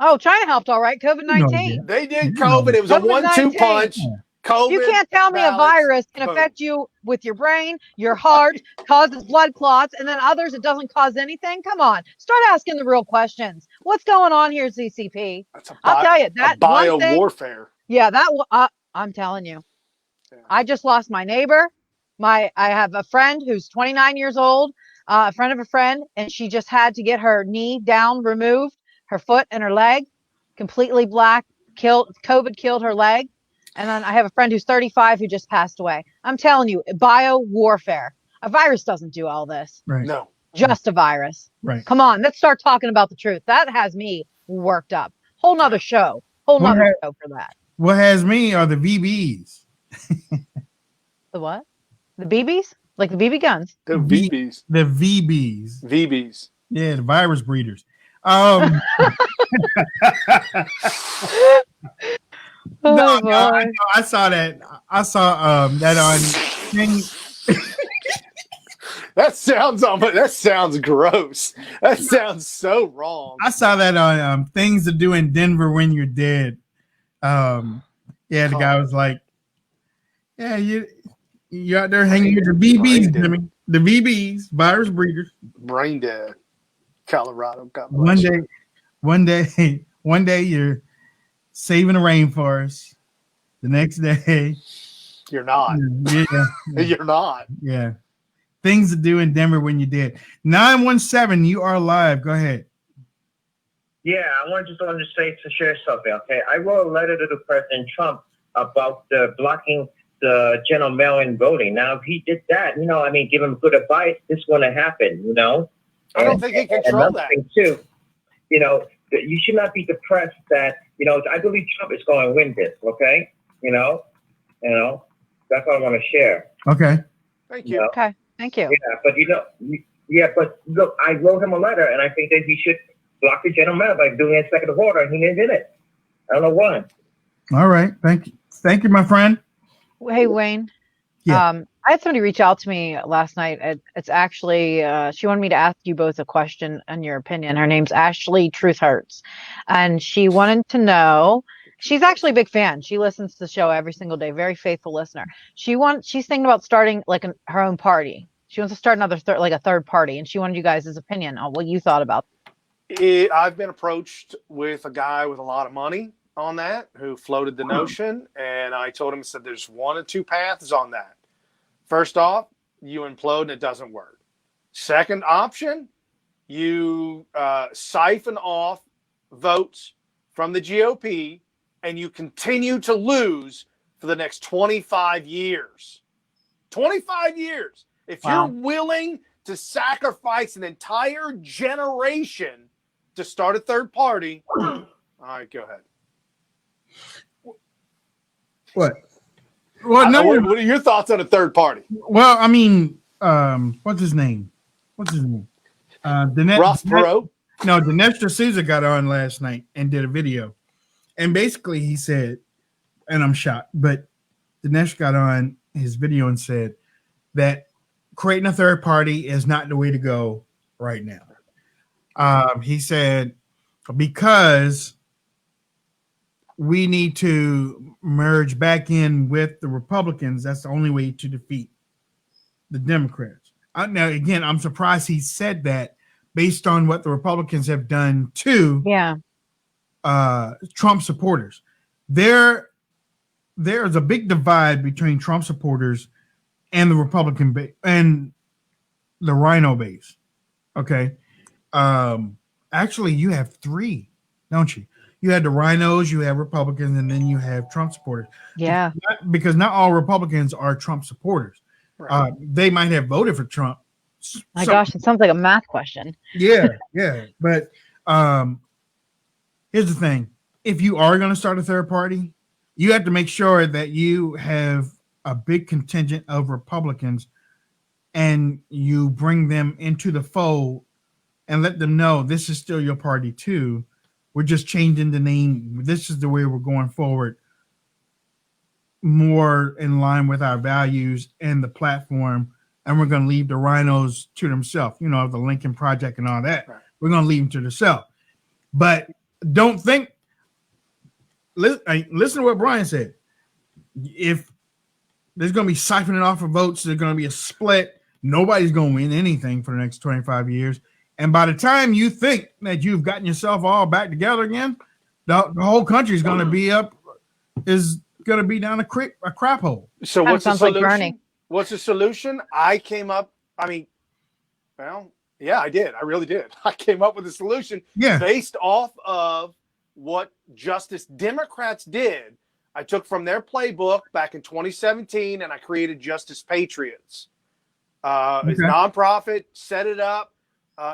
Oh, China helped all right. COVID-19. They did COVID. It was a 1-2 punch. COVID. You can't tell me a virus can affect you with your brain, your heart, causes blood clots, and then others it doesn't cause anything. Come on, start asking the real questions. What's going on here, CCP? I'll tell you that bio warfare. Yeah, I'm telling you. Yeah. I just lost my neighbor. I have a friend who's 29 years old, a friend of a friend, and she just had to get her knee down removed, her foot and her leg, completely black. COVID killed her leg. And then I have a friend who's 35 who just passed away. I'm telling you, bio warfare. A virus doesn't do all this. Right. No. Just a virus. Right. Come on, let's start talking about the truth. That has me worked up. Whole nother show. Show for that. What has me are the VBs. The what? The BBs? Like the BB guns? The VBs. The VBs. VBs. Yeah, the virus breeders. Oh, no, I saw that. I saw that on thing. That sounds gross. That sounds so wrong. I saw that on things to do in Denver when you're dead. The guy was like, "Yeah, you out there hanging with the VBs, Jimmy. The VBs, virus breeders, brain dead, Colorado." One day you're saving the rainforest. The next day, you're not. You're not. Yeah. Things to do in Denver when you're dead. 917, you are live. Go ahead. Yeah, I wanted to share something. Okay, I wrote a letter to President Trump about blocking the general mail-in voting. Now, if he did that, give him good advice, this wouldn't happen. I don't think he can control that. Too, you should not be depressed that I believe Trump is going to win this. Okay, that's all I want to share. Okay. Thank you. Okay. Thank you. Yeah, but look, I wrote him a letter, and I think that he should block the general mail by doing it second order, and he didn't do it. I don't know why. All right. Thank you, my friend. Hey, Wayne. Yeah. I had somebody reach out to me last night. It's actually, she wanted me to ask you both a question and your opinion. Her name's Ashley Truth Hurts. And she wanted to know, she's actually a big fan. She listens to the show every single day. Very faithful listener. She's thinking about starting her own party. She wants to start another a third party. And she wanted you guys' opinion on what you thought about it. I've been approached with a guy with a lot of money on that who floated the notion. And I told him, said, there's one or two paths on that. First off, you implode and it doesn't work. Second option, you siphon off votes from the GOP and you continue to lose for the next 25 years. 25 years. If you're willing to sacrifice an entire generation to start a third party, all right, go ahead. What? Well, what are your thoughts on a third party? Well, I mean, what's his name? Ross Perot? No, Dinesh D'Souza got on last night and did a video. And basically he said, and I'm shocked, but Dinesh got on his video and said that creating a third party is not the way to go right now. He said, because we need to merge back in with the Republicans. That's the only way to defeat the Democrats. Now, again, I'm surprised he said that based on what the Republicans have done to Trump supporters. There's a big divide between Trump supporters and the Republican base and the Rhino base. Okay. Actually, you have three, don't you? You had the Rhinos, you have Republicans, and then you have Trump supporters. Yeah. Because not all Republicans are Trump supporters. Right. They might have voted for Trump. My gosh, it sounds like a math question. Yeah. But here's the thing. If you are going to start a third party, you have to make sure that you have a big contingent of Republicans and you bring them into the fold and let them know this is still your party too. We're just changing the name. This is the way we're going forward, more in line with our values and the platform. And we're going to leave the Rhinos to themselves, you know, the Lincoln Project and all that. Right. We're going to leave them to themselves. But don't think, listen to what Brian said. If there's going to be siphoning off of votes, there's going to be a split. Nobody's going to win anything for the next 25 years. And by the time you think that you've gotten yourself all back together again, the whole country is going to be down a crap hole. So what's the solution? What's the solution? I came up. I mean, well, yeah, I did. I really did. I came up with a solution based off of what Justice Democrats did. I took from their playbook back in 2017, and I created Justice Patriots. It's nonprofit, set it up.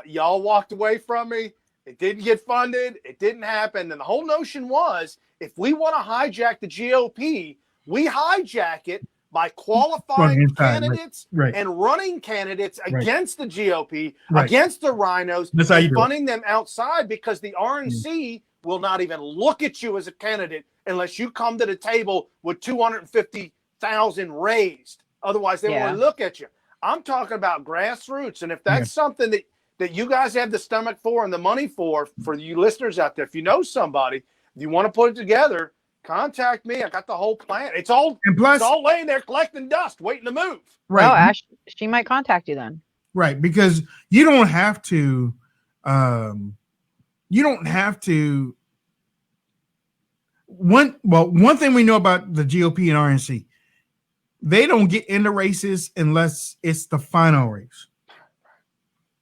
Y'all walked away from me. It didn't get funded. It didn't happen. And the whole notion was, if we want to hijack the GOP, we hijack it by qualifying candidates and running candidates against the GOP, against the Rhinos, and funding them outside, because the RNC will not even look at you as a candidate unless you come to the table with 250,000 raised. Otherwise, they won't look at you. I'm talking about grassroots. And if that's something that you guys have the stomach for and the money for you listeners out there, if you know somebody, if you want to put it together, contact me. I got the whole plan. It's all laying there collecting dust, waiting to move. Right. Oh, Ash, she might contact you then. Right. Because you don't have to, one thing we know about the GOP and RNC, they don't get into races unless it's the final race.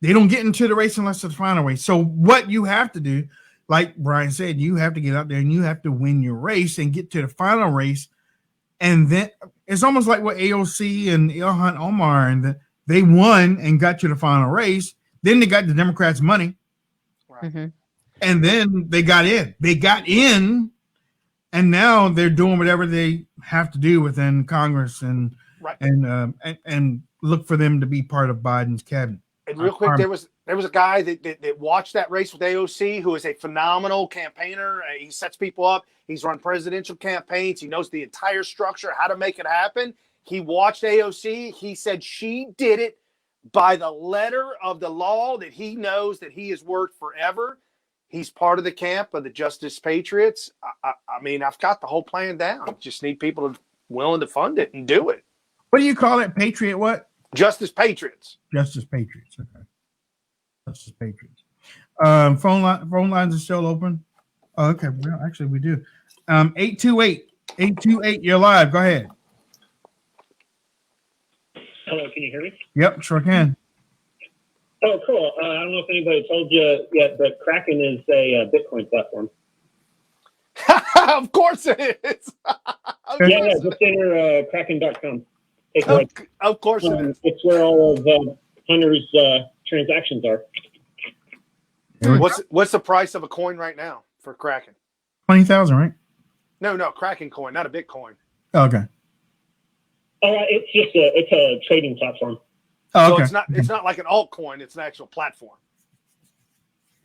They don't get into the race unless it's the final race. So what you have to do, like Brian said, you have to get out there and you have to win your race and get to the final race. And then it's almost like what AOC and Ilhan Omar, and they won and got to the final race. Then they got the Democrats' money. Right. Mm-hmm. And then they got in. And now they're doing whatever they have to do within Congress and look for them to be part of Biden's cabinet. And real quick, there was a guy that watched that race with AOC who is a phenomenal campaigner. He sets people up. He's run presidential campaigns. He knows the entire structure, how to make it happen. He watched AOC. He said she did it by the letter of the law that he knows that he has worked forever. He's part of the camp of the Justice Patriots. I mean, I've got the whole plan down. Just need people willing to fund it and do it. What do you call it? Patriot what? Justice Patriots. Justice Patriots. Okay. Justice Patriots. Phone lines are still open. Oh, okay. Well, actually, we do. 828. You're live. Go ahead. Hello. Can you hear me? Yep, sure can. Oh, cool. I don't know if anybody told you yet, but Kraken is a Bitcoin platform. Of course it is. Yeah, just enter Kraken.com. Of course it is. It's where all of Hunter's transactions are. What's the price of a coin right now for Kraken? 20,000, right? No, Kraken coin, not a Bitcoin. Oh, okay. It's just a trading platform. Oh, okay. So it's not like an altcoin; it's an actual platform.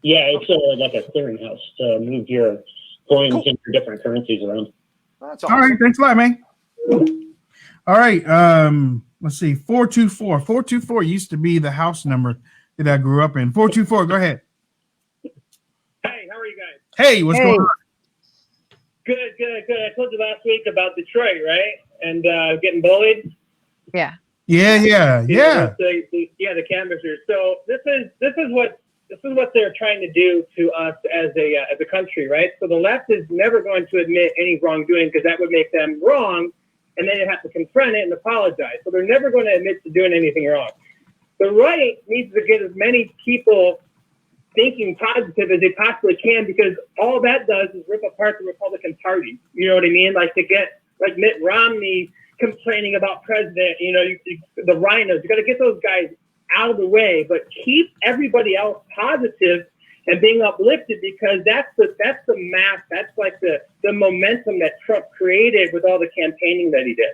Yeah, it's like a clearinghouse to move your coins into different currencies around. That's All awesome. right. Thanks a lot, man. All right. Let's see. 424. 424 used to be the house number that I grew up in. 424. Go ahead. Hey, how are you guys? Hey, what's going on? Good. I told you last week about Detroit, right? And getting bullied. Yeah. Yeah. The canvassers. So this is what they're trying to do to us as a country, right? So the left is never going to admit any wrongdoing because that would make them wrong, and then they have to confront it and apologize. So they're never going to admit to doing anything wrong. The right needs to get as many people thinking positive as they possibly can, because all that does is rip apart the Republican Party. You know what I mean? Like to get like Mitt Romney complaining about president, the rhinos, you got to get those guys out of the way, but keep everybody else positive and being uplifted, because that's the mass, that's like the momentum that Trump created with all the campaigning that he did.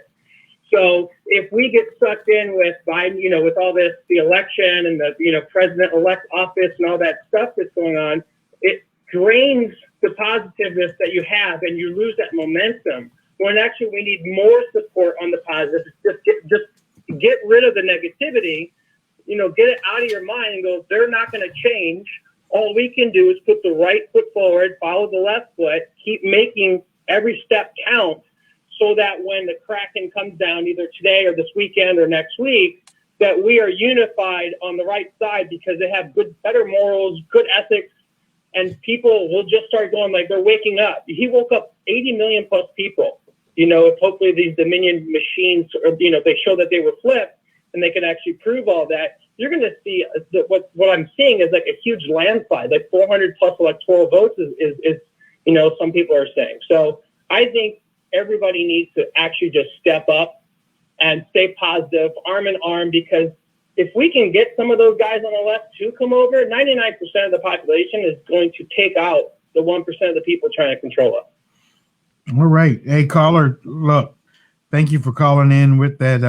So if we get sucked in with Biden, with all this, the election and the, president-elect office and all that stuff that's going on, it drains the positiveness that you have and you lose that momentum. When actually we need more support on the positive. Just get rid of the negativity, get it out of your mind and go, they're not going to change. All we can do is put the right foot forward, follow the left foot, keep making every step count, so that when the Kraken comes down either today or this weekend or next week, that we are unified on the right side, because they have better morals, good ethics, and people will just start going like they're waking up. He woke up 80 million plus people. If hopefully these Dominion machines, they show that they were flipped and they can actually prove all that, you're going to see what I'm seeing is like a huge landslide, like 400 plus electoral votes is some people are saying. So I think everybody needs to actually just step up and stay positive, arm in arm, because if we can get some of those guys on the left to come over, 99% of the population is going to take out the 1% of the people trying to control us. All right. Hey, caller, look, thank you for calling in with that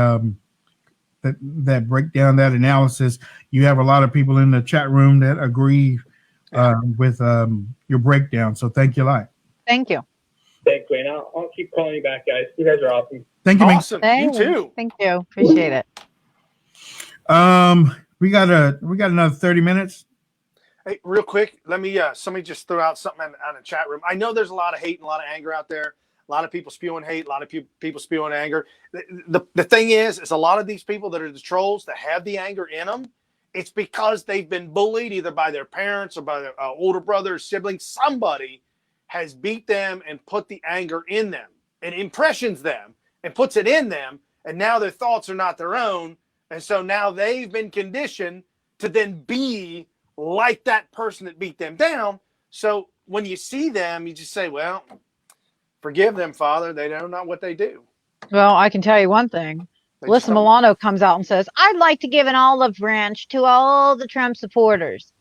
that breakdown, that analysis. You have a lot of people in the chat room that agree with your breakdown. So thank you a lot. Thank you. Thanks, Wayne. I'll keep calling you back, guys. You guys are awesome. Thank you, awesome. Thanks. You too. Thank you. Appreciate it. We got another 30 minutes. Hey, real quick, let me somebody just threw out something on the chat room. I know there's a lot of hate and a lot of anger out there. A lot of people spewing hate, a lot of people spewing anger. The thing is a lot of these people that are the trolls that have the anger in them, it's because they've been bullied either by their parents or by their older brother or sibling. Somebody has beat them and put the anger in them and impressions them and puts it in them, and now their thoughts are not their own. And so now they've been conditioned to then be like that person that beat them down. So when you see them, you just say, well, forgive them, Father. They know not what they do. Well, I can tell you one thing. Alyssa Milano comes out and says, I'd like to give an olive branch to all the Trump supporters.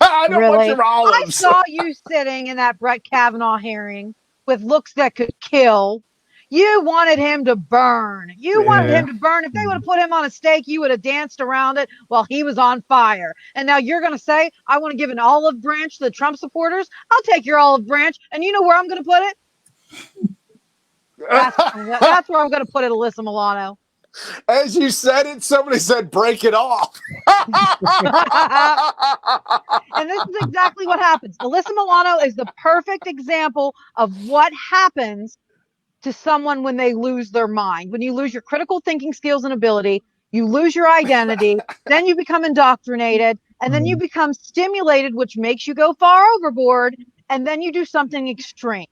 I don't want your olives. I saw you sitting in that Brett Kavanaugh hearing with looks that could kill. You wanted him to burn. You wanted him to burn. If they would have put him on a stake, you would have danced around it while he was on fire. And now you're going to say, I want to give an olive branch to the Trump supporters. I'll take your olive branch. And you know where I'm going to put it? That's where I'm going to put it, Alyssa Milano. As you said it, somebody said, break it off. And this is exactly what happens. Alyssa Milano is the perfect example of what happens to someone when they lose their mind. When you lose your critical thinking skills and ability, you lose your identity, then you become indoctrinated, and then you become stimulated, which makes you go far overboard, and then you do something extreme,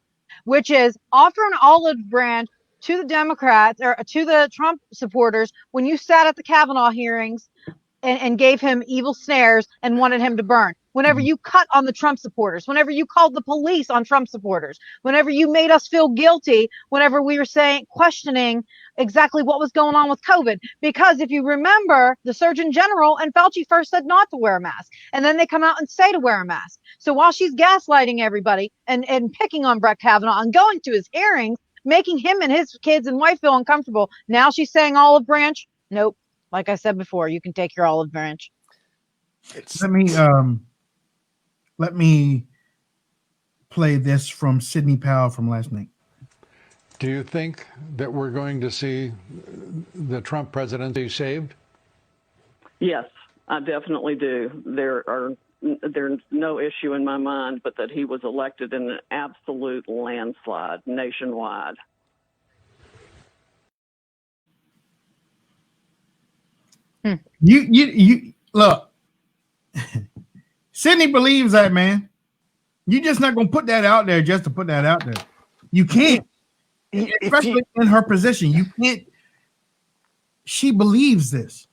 which is offer an olive branch to the Democrats or to the Trump supporters when you sat at the Kavanaugh hearings and gave him evil snares and wanted him to burn. Whenever you cut on the Trump supporters, whenever you called the police on Trump supporters, whenever you made us feel guilty, whenever we were questioning exactly what was going on with COVID. Because if you remember, the Surgeon General and Fauci first said not to wear a mask. And then they come out and say to wear a mask. So while she's gaslighting everybody and picking on Brett Kavanaugh and going to his hearings, making him and his kids and wife feel uncomfortable, now she's saying olive branch. Nope. Like I said before, you can take your olive branch. Let me play this from Sidney Powell from last night. Do you think that we're going to see the Trump presidency saved? Yes, I definitely do. There's no issue in my mind, but that he was elected in an absolute landslide nationwide. You look. Sidney believes that, man. You're just not gonna put that out there just to put that out there. You can't, especially in her position. You can't. She believes this.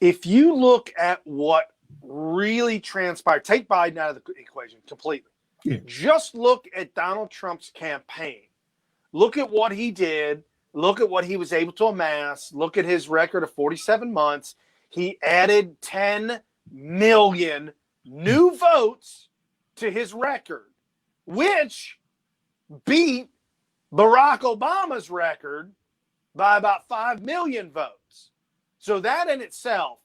If you look at what really transpired, take Biden out of the equation completely. Yeah. Just look at Donald Trump's campaign. Look at what he did. Look at what he was able to amass. Look at his record of 47 months. He added 10 million new votes to his record, which beat Barack Obama's record by about 5 million votes. So that in itself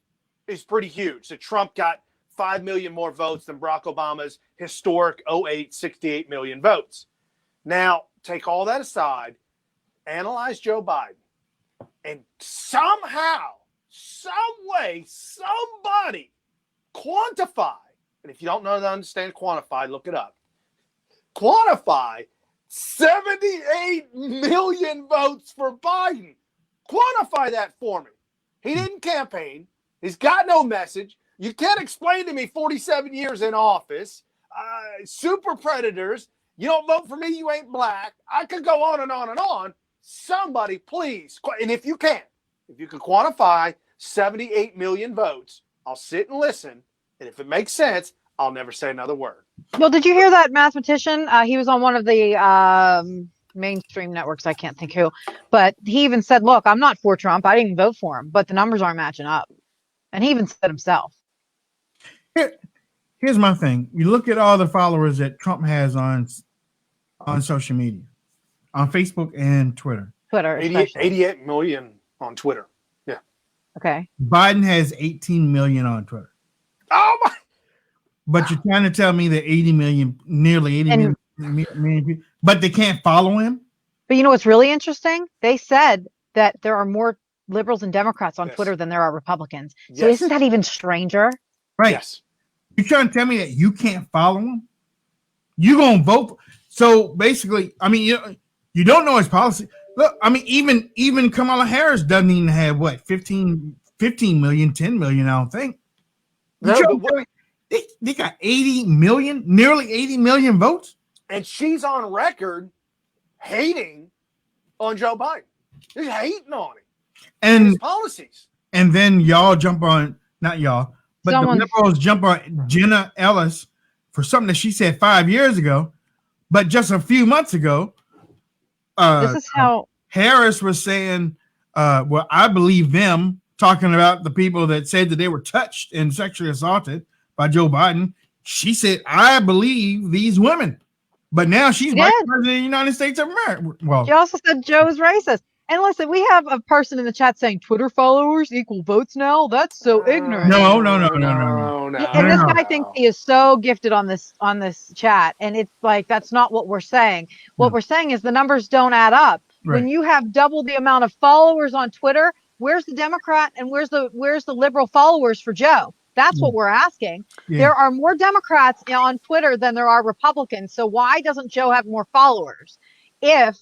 is pretty huge. So Trump got 5 million more votes than Barack Obama's historic 08, 68 million votes. Now, take all that aside, analyze Joe Biden, and somehow, some way, somebody quantify, and if you don't know how to understand quantify, look it up. Quantify 78 million votes for Biden. Quantify that for me. He didn't campaign. He's got no message. You can't explain to me 47 years in office, super predators. You don't vote for me, you ain't black. I could go on and on and on. Somebody, please. And if you can quantify 78 million votes, I'll sit and listen. And if it makes sense, I'll never say another word. Well, did you hear that mathematician? He was on one of the mainstream networks. I can't think who, but he even said, look, I'm not for Trump. I didn't vote for him, but the numbers aren't matching up. And he even said himself. Here's my thing. You look at all the followers that Trump has on social media, on Facebook and Twitter. 88 million on Twitter. Yeah. Okay. Biden has 18 million on Twitter. Oh my! But you're trying to tell me that 80 million, nearly 80 million people, but they can't follow him? But you know what's really interesting? They said that there are more liberals and Democrats on Twitter than there are Republicans. So isn't that even stranger? Right. Yes. You're trying to tell me that you can't follow him? You gonna vote? So basically, I mean, you don't know his policy. Look, I mean, even Kamala Harris doesn't even have what 15 million, 10 million. I don't think. They got 80 million, nearly 80 million votes, and she's on record hating on Joe Biden. She's hating on him and his policies. And then y'all jump on, not y'all, but the liberals jump on Jenna Ellis for something that she said 5 years ago, but just a few months ago, this is how Harris was saying, well, I believe them, talking about the people that said that they were touched and sexually assaulted by Joe Biden. She said, I believe these women. But now she's vice president of the United States of America. Well, she also said Joe is racist. And listen, we have a person in the chat saying Twitter followers equal votes now. That's so ignorant. No. And this guy thinks he is so gifted on this chat. And it's like, that's not what we're saying. What we're saying is the numbers don't add up. Right. When you have double the amount of followers on Twitter, where's the Democrat and where's the liberal followers for Joe? That's what we're asking. Yeah. There are more Democrats on Twitter than there are Republicans. So why doesn't Joe have more followers if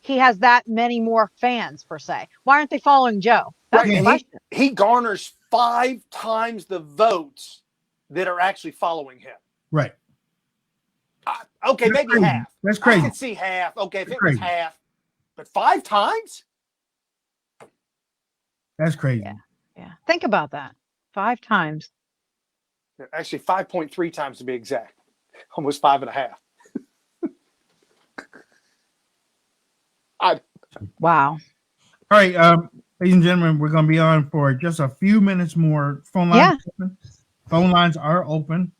he has that many more fans, per se? Why aren't they following Joe? That's the question. He garners 5 times the votes that are actually following him. Right. Okay, that's maybe crazy. Half. That's crazy. I could see half. Okay, if it was half. But 5 times? That's crazy. Yeah. Think about that. 5 times. Actually, 5.3 times to be exact. Almost 5.5. Wow. All right, ladies and gentlemen, we're going to be on for just a few minutes more. Phone lines open. Phone lines are open.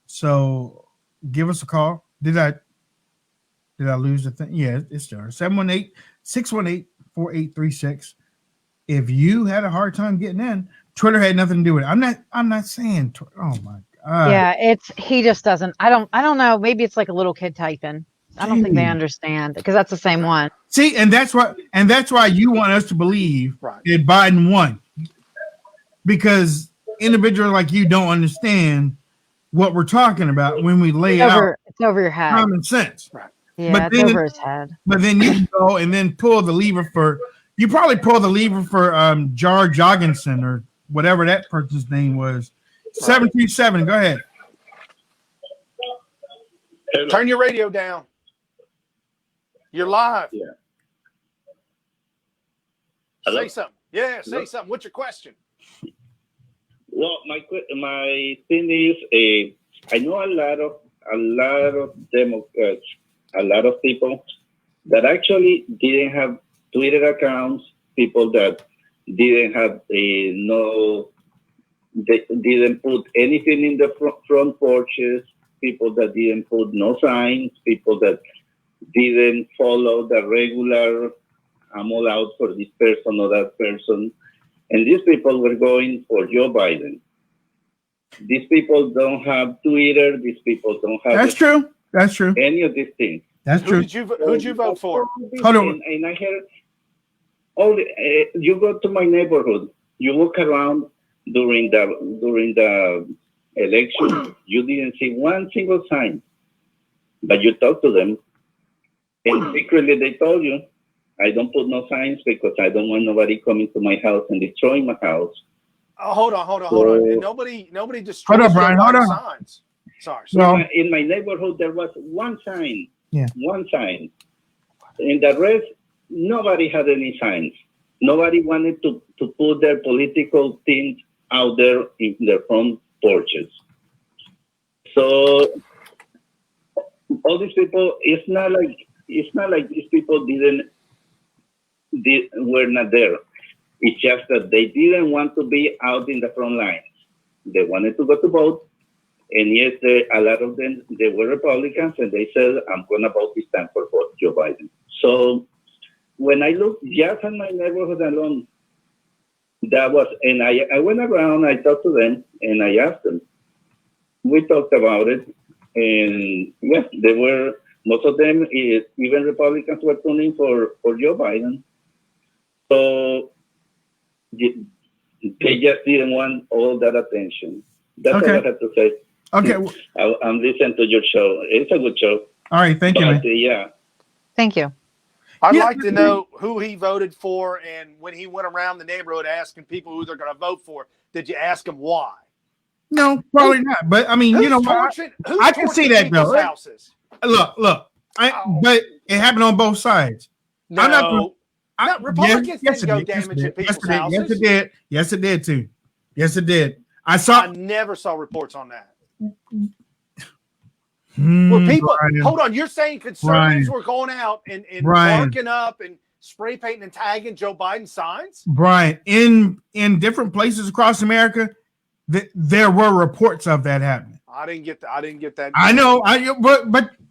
So give us a call. Did I lose the thing? Yeah, it's there. 718-618-4836. If you had a hard time getting in, Twitter had nothing to do with it. I'm not saying. Oh my God. Yeah, he just doesn't. I don't know. Maybe it's like a little kid typing. I don't think they understand because that's the same one. See, and that's why you want us to believe that Biden won, because individuals like you don't understand what we're talking about when we lay out it's over your head. Common sense. Right. Yeah, it's over his head. But then you go and then pull the lever for Jar Jorgensen or whatever that person's name was. 737. Go ahead. Turn your radio down. You're live. Yeah. Say something. Yeah, say something. What's your question? Well, my thing is, I know a lot of Democrats, a lot of people that actually didn't have Twitter accounts, people that didn't have they didn't put anything in the front porches, people that didn't put no signs, people that didn't follow the regular, I'm all out for this person or that person. And these people were going for Joe Biden. These people don't have Twitter. These people don't have. That's true. That's true. Any of these things. That's true. Who'd you vote for? Hold on. And I heard you go to my neighborhood. You look around during the election. You didn't see one single sign, but you talk to them, and secretly they told you, I don't put no signs because I don't want nobody coming to my house and destroying my house. Oh, hold on. And nobody destroyed signs. Sorry. So in my neighborhood, there was one sign. Yeah. One sign. In the rest, nobody had any signs. Nobody wanted to put their political things out there in their front porches. So all these people, it's not like these people were not there. It's just that they didn't want to be out in the front lines. They wanted to go to vote. And yes, a lot of them, they were Republicans, and they said, I'm going to vote this time for Joe Biden. So when I looked just in my neighborhood alone, that was, and I went around, I talked to them, and I asked them. We talked about it, and yes, they were, most of them, even Republicans, were tuning for Joe Biden. So they just didn't want all that attention. That's all I have to say. Okay. I'm listening to your show. It's a good show. All right. Thank you, man. Yeah. Thank you. I'd like to know who he voted for, and when he went around the neighborhood asking people who they're going to vote for, did you ask them why? No, probably not. But I mean, I can see that though. Houses? Look. But it happened on both sides. No. Republicans didn't go damaging people's houses. Yes, it did. Yes, it did too. Yes, it did. I never saw reports on that. Were people? Hold on, you're saying conservatives were going out and marking up and spray painting and tagging Joe Biden signs? Brian, in different places across America, there were reports of that happening. I didn't get that. I know.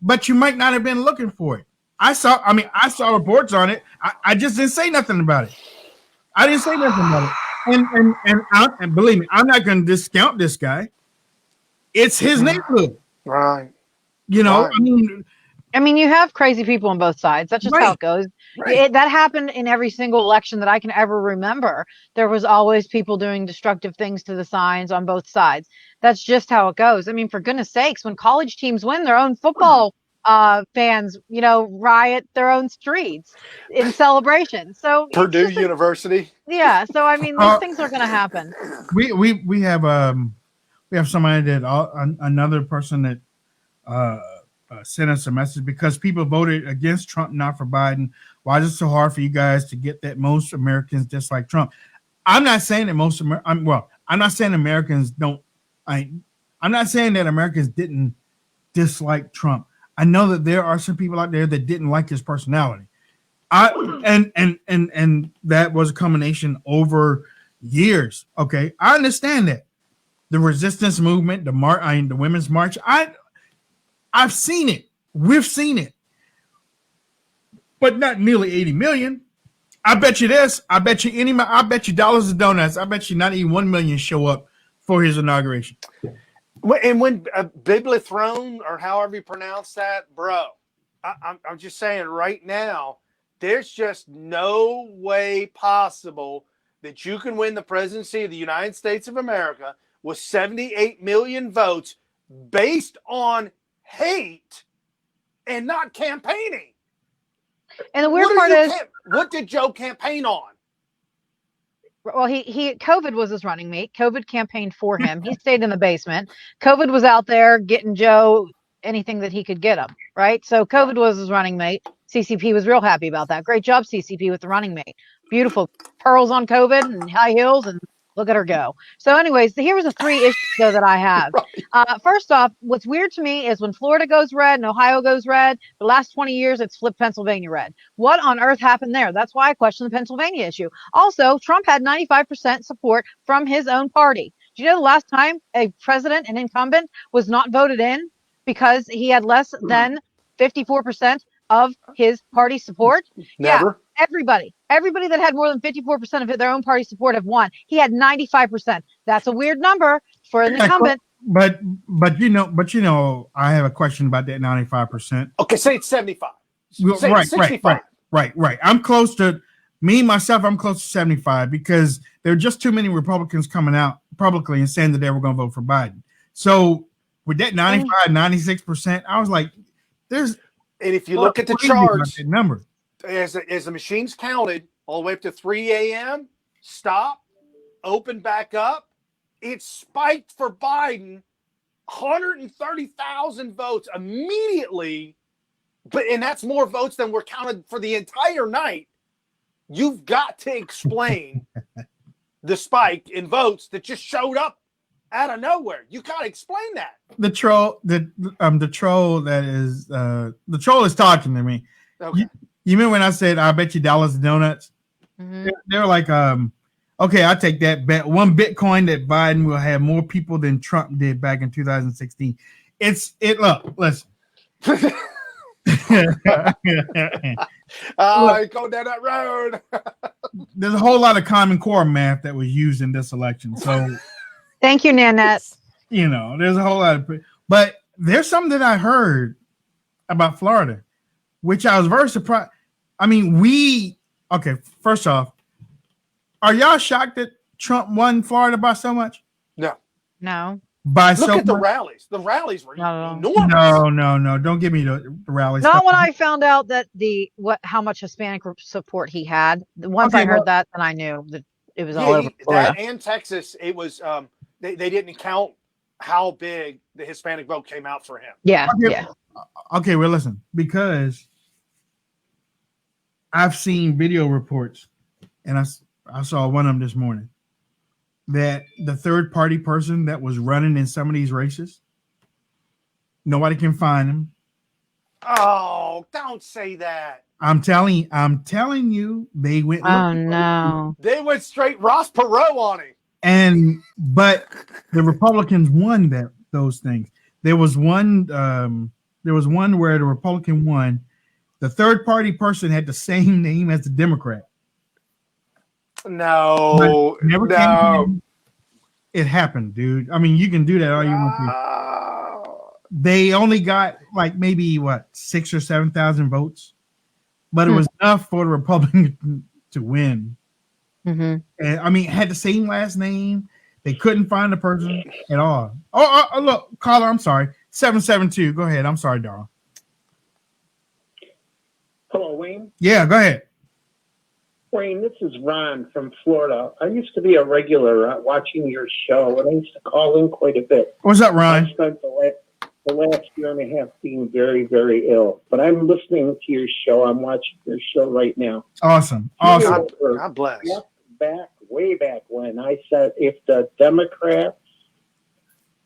But you might not have been looking for it. I saw reports on it. I just didn't say nothing about it. I didn't say nothing about it. And believe me, I'm not going to discount this guy. It's his neighborhood. Right. You know, right. I mean, you have crazy people on both sides. That's just how it goes. Right. That happened in every single election that I can ever remember. There was always people doing destructive things to the signs on both sides. That's just how it goes. I mean, for goodness sakes, when college teams win, their own football fans, riot their own streets in celebration. So Purdue University. Yeah. So I mean, these things are going to happen. We have somebody that another person that sent us a message because people voted against Trump, not for Biden. Why is it so hard for you guys to get that most Americans dislike Trump? I'm not saying that I'm not saying Americans don't. I'm not saying that Americans didn't dislike Trump. I know that there are some people out there that didn't like his personality. And that was a combination over years. Okay, I understand that. The resistance movement, the women's march. I've seen it. We've seen it. But not nearly 80 million. I bet you this. I bet you dollars and donuts. I bet you not even 1 million show up for his inauguration. And when Biblithrone, or however you pronounce that, bro, I'm just saying right now, there's just no way possible that you can win the presidency of the United States of America with 78 million votes based on hate and not campaigning. And the weird part is, what did Joe campaign on? well, COVID was his running mate. COVID campaigned for him. He stayed in the basement. COVID was out there getting Joe anything that he could get him, right? So COVID was his running mate. CCP was real happy about that. Great job, CCP, with the running mate. Beautiful pearls on COVID and high heels, and look at her go. So anyways, here was the 3 issues though that I have. First off, what's weird to me is when Florida goes red and Ohio goes red, the last 20 years it's flipped Pennsylvania red. What on earth happened there? That's why I question the Pennsylvania issue. Also, Trump had 95% support from his own party. Do you know the last time a president, an incumbent, was not voted in because he had less than 54% of his party support? Never. Yeah, everybody that had more than 54% of their own party support have won. He had 95%. That's a weird number for an incumbent. But I have a question about that 95%. Okay, say it's 75. Say Right, it's 65. right. I'm close to I'm close to 75 because there are just too many Republicans coming out publicly and saying that they were going to vote for Biden. So with that 95, 96%, I was like, there's. And if you look at the charts, number as the machines counted all the way up to 3 a.m., stop, open back up, it spiked for Biden, 130,000 votes immediately. And that's more votes than were counted for the entire night. You've got to explain the spike in votes that just showed up out of nowhere. You got to explain that. The troll is talking to me. Okay. You remember when I said, I bet you dollars and donuts? Mm-hmm. They're like, okay, I'll take that bet. 1 Bitcoin that Biden will have more people than Trump did back in 2016. Look, listen. Go down that road. There's a whole lot of Common Core math that was used in this election. So thank you, Nanette. There's a whole lot but there's something that I heard about Florida, which I was very surprised. I mean, first off, are y'all shocked that Trump won Florida by so much? No. Look at the rallies. The rallies were enormous. No. Don't give me the rallies. Not when I found out that how much Hispanic support he had. Once I heard that, then I knew that it was all over Florida. That and Texas, it was they didn't count how big the Hispanic vote came out for him. Yeah. Okay, well, listen, because I've seen video reports, and I saw one of them this morning, that the third party person that was running in some of these races, nobody can find him. Oh, don't say that. I'm telling you, they went. Oh no! They went straight Ross Perot on him. But the Republicans won those things. There was one where the Republican won. The third party person had the same name as the Democrat. No. It happened, dude. I mean, you can do that all you want to. They only got like maybe 6,000 or 7,000 votes, but it was enough for the Republican to win. Mm-hmm. And I mean, it had the same last name. They couldn't find the person at all. Oh, look, caller, I'm sorry. 772. Go ahead. I'm sorry, darling. Hello, Wayne. Yeah, go ahead. Wayne, this is Ron from Florida. I used to be a regular watching your show, and I used to call in quite a bit. What's up, Ron? I spent the last year and a half being very, very ill, but I'm listening to your show. I'm watching your show right now. Awesome. God bless. Way back when I said if the Democrats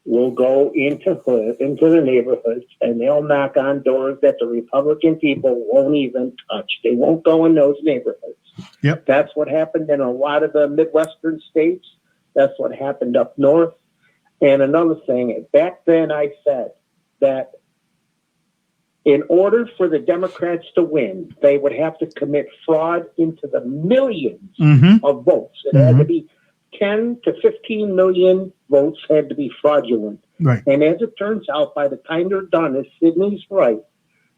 will go into the neighborhoods and they'll knock on doors that the Republican people won't even touch. They won't go in those neighborhoods. Yep. That's what happened in a lot of the Midwestern states. That's what happened up north. And another thing, back then I said that in order for the Democrats to win, they would have to commit fraud into the millions of votes. It had to be 10 to 15 million votes had to be fraudulent. Right. And as it turns out, by the time they're done, as Sidney's right,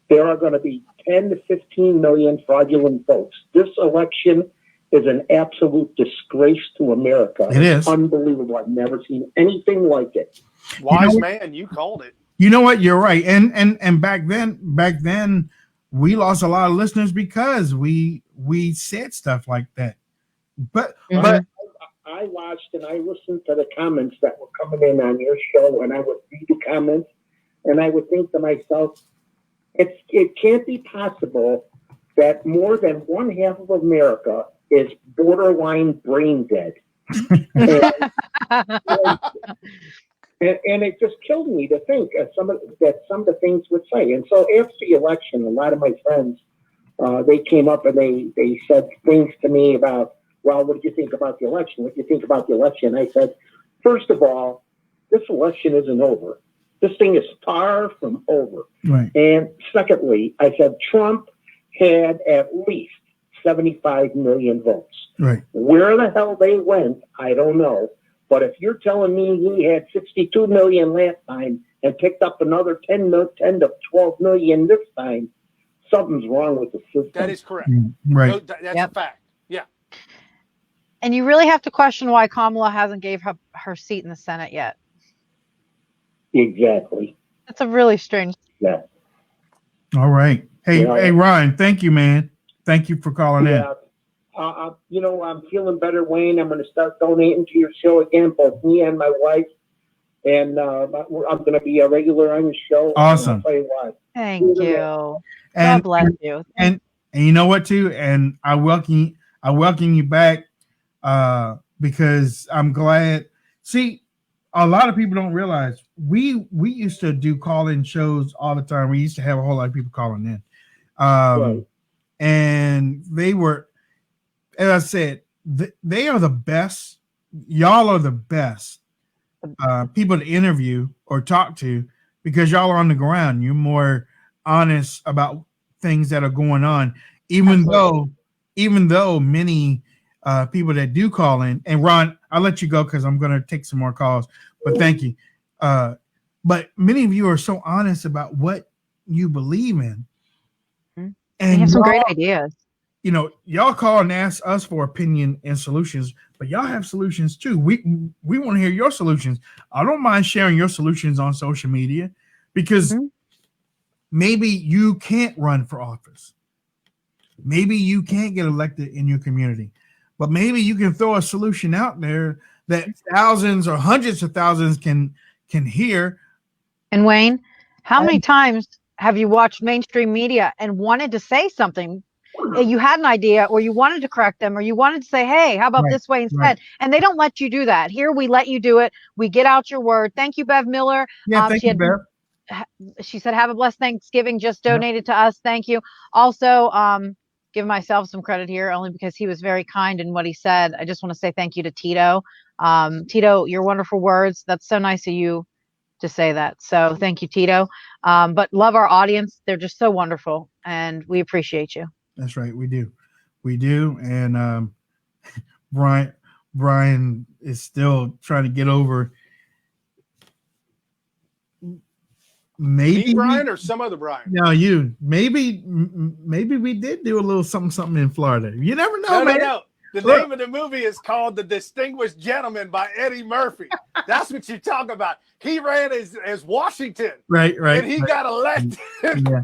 there are going to be 10 to 15 million fraudulent votes. This election is an absolute disgrace to America. It is unbelievable. I've never seen anything like it. Wise man, you called it. You know what? You're right. And back then, we lost a lot of listeners because we said stuff like that. But I watched and I listened to the comments that were coming in on your show, and I would read the comments, and I would think to myself, it can't be possible that more than one half of America is borderline brain dead. And it just killed me to think some of the things would say. And so after the election, a lot of my friends, they came up and they said things to me about, well, what did you think about the election? What did you think about the election? I said, first of all, this election isn't over. This thing is far from over. Right. And secondly, I said, Trump had at least 75 million votes. Right. Where the hell they went, I don't know. But if you're telling me he had 62 million last time and picked up another 10 to 12 million this time, something's wrong with the system. That is correct. Right. No, that's a fact. Yeah. And you really have to question why Kamala hasn't gave her seat in the Senate yet. Exactly. That's a really strange. Yeah. All right. Hey, Ryan, thank you, man. Thank you for calling in. I'm feeling better, Wayne. I'm going to start donating to your show again, both me and my wife. And I'm going to be a regular on your show. Awesome. I'll tell you why. Thank you. And, God bless you. And you know what, too? And I welcome you back because I'm glad. See, a lot of people don't realize we used to do call-in shows all the time. We used to have a whole lot of people calling in. Right. And they were, as I said, they are the best. Y'all are the best people to interview or talk to because y'all are on the ground. You're more honest about things that are going on, even though many people that do call in. And Ron, I'll let you go because I'm going to take some more calls. But thank you. But many of you are so honest about what you believe in. And you have some great ideas. You know, y'all call and ask us for opinion and solutions, but y'all have solutions too. We want to hear your solutions. I don't mind sharing your solutions on social media because maybe you can't run for office. Maybe you can't get elected in your community, but maybe you can throw a solution out there that thousands or hundreds of thousands can hear. And Wayne, how many times have you watched mainstream media and wanted to say something? You had an idea or you wanted to correct them or you wanted to say, hey, how about this way instead? Right. And they don't let you do that. Here, we let you do it. We get out your word. Thank you, Bev Miller. Yeah, thank you, Bev. She said, have a blessed Thanksgiving. Just donated to us. Thank you. Also, give myself some credit here only because he was very kind in what he said. I just want to say thank you to Tito. Tito, your wonderful words. That's so nice of you to say that. So thank you, Tito. But love our audience. They're just so wonderful and we appreciate you. That's right. We do. And Brian is still trying to get over maybe me, Brian, or some other Brian. No, you. Maybe we did do a little something in Florida. You never know, man. No. The name of the movie is called The Distinguished Gentleman by Eddie Murphy. That's what you talk about. He ran as Washington. Right. And he got elected. Yeah.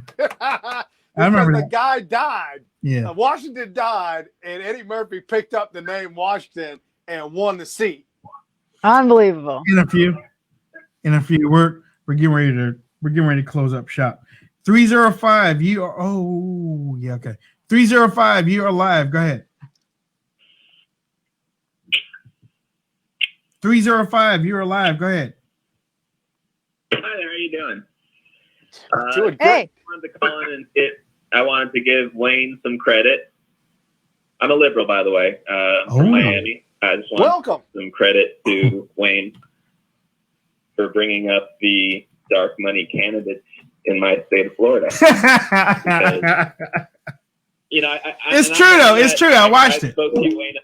I remember the guy died. Yeah. Washington died, and Eddie Murphy picked up the name Washington and won the seat. Unbelievable. In a few, we're getting ready to close up shop. 305, you are. Oh, yeah, okay. 305, you are live. Go ahead. 305, you're alive. Go ahead. Hi there. How you doing? Doing hey. I wanted to give Wayne some credit. I'm a liberal, by the way, from Miami. I just want some credit to Wayne for bringing up the dark money candidates in my state of Florida. Because, it's true, though. It's true. I watched it. I spoke to you, Wayne,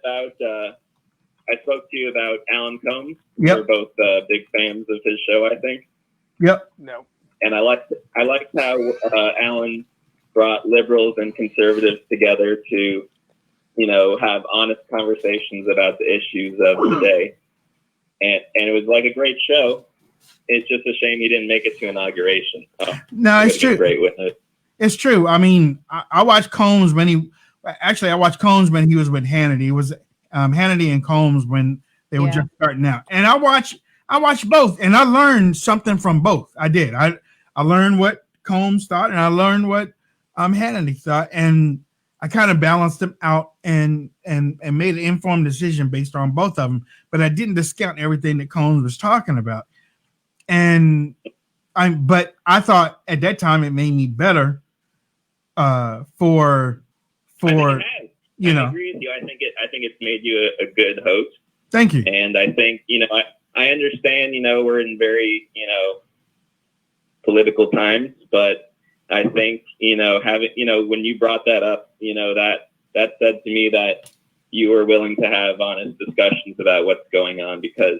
about Alan Combs. Yep. We're both big fans of his show, I think. Yep. No. And I liked how Alan brought liberals and conservatives together to, have honest conversations about the issues of the day. And it was like a great show. It's just a shame he didn't make it to inauguration. No, it's true. Great witness. It's true. I mean, I watched Combs when he was with Hannity. It was Hannity and Combs when they were just starting out. And I watched both, and I learned something from both. I did. I learned what Combs thought, and I learned what Hannity thought, and I kind of balanced them out and made an informed decision based on both of them. But I didn't discount everything that Combs was talking about. And but I thought at that time it made me better for I agree with you. I think it's made you a good host. Thank you. And I think, I understand, we're in very, political times, but I think, when you brought that up, that said to me that you were willing to have honest discussions about what's going on, because,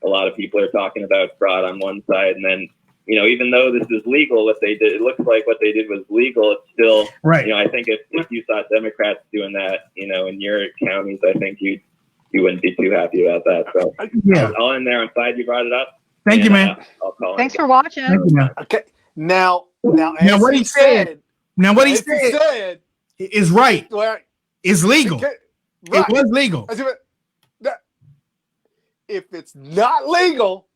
a lot of people are talking about fraud on one side, and then, even though this is legal, what they did, it looks like what they did was legal. It's still, right. I think if you saw Democrats doing that, in your counties, I think you wouldn't be too happy about that. So I'll in there. I'm glad you brought it up. Thank you, man. I'll call Thanks for watching. Thank you, man. Okay. Now what he said is right. It's legal. Right. It was legal. If it's not legal,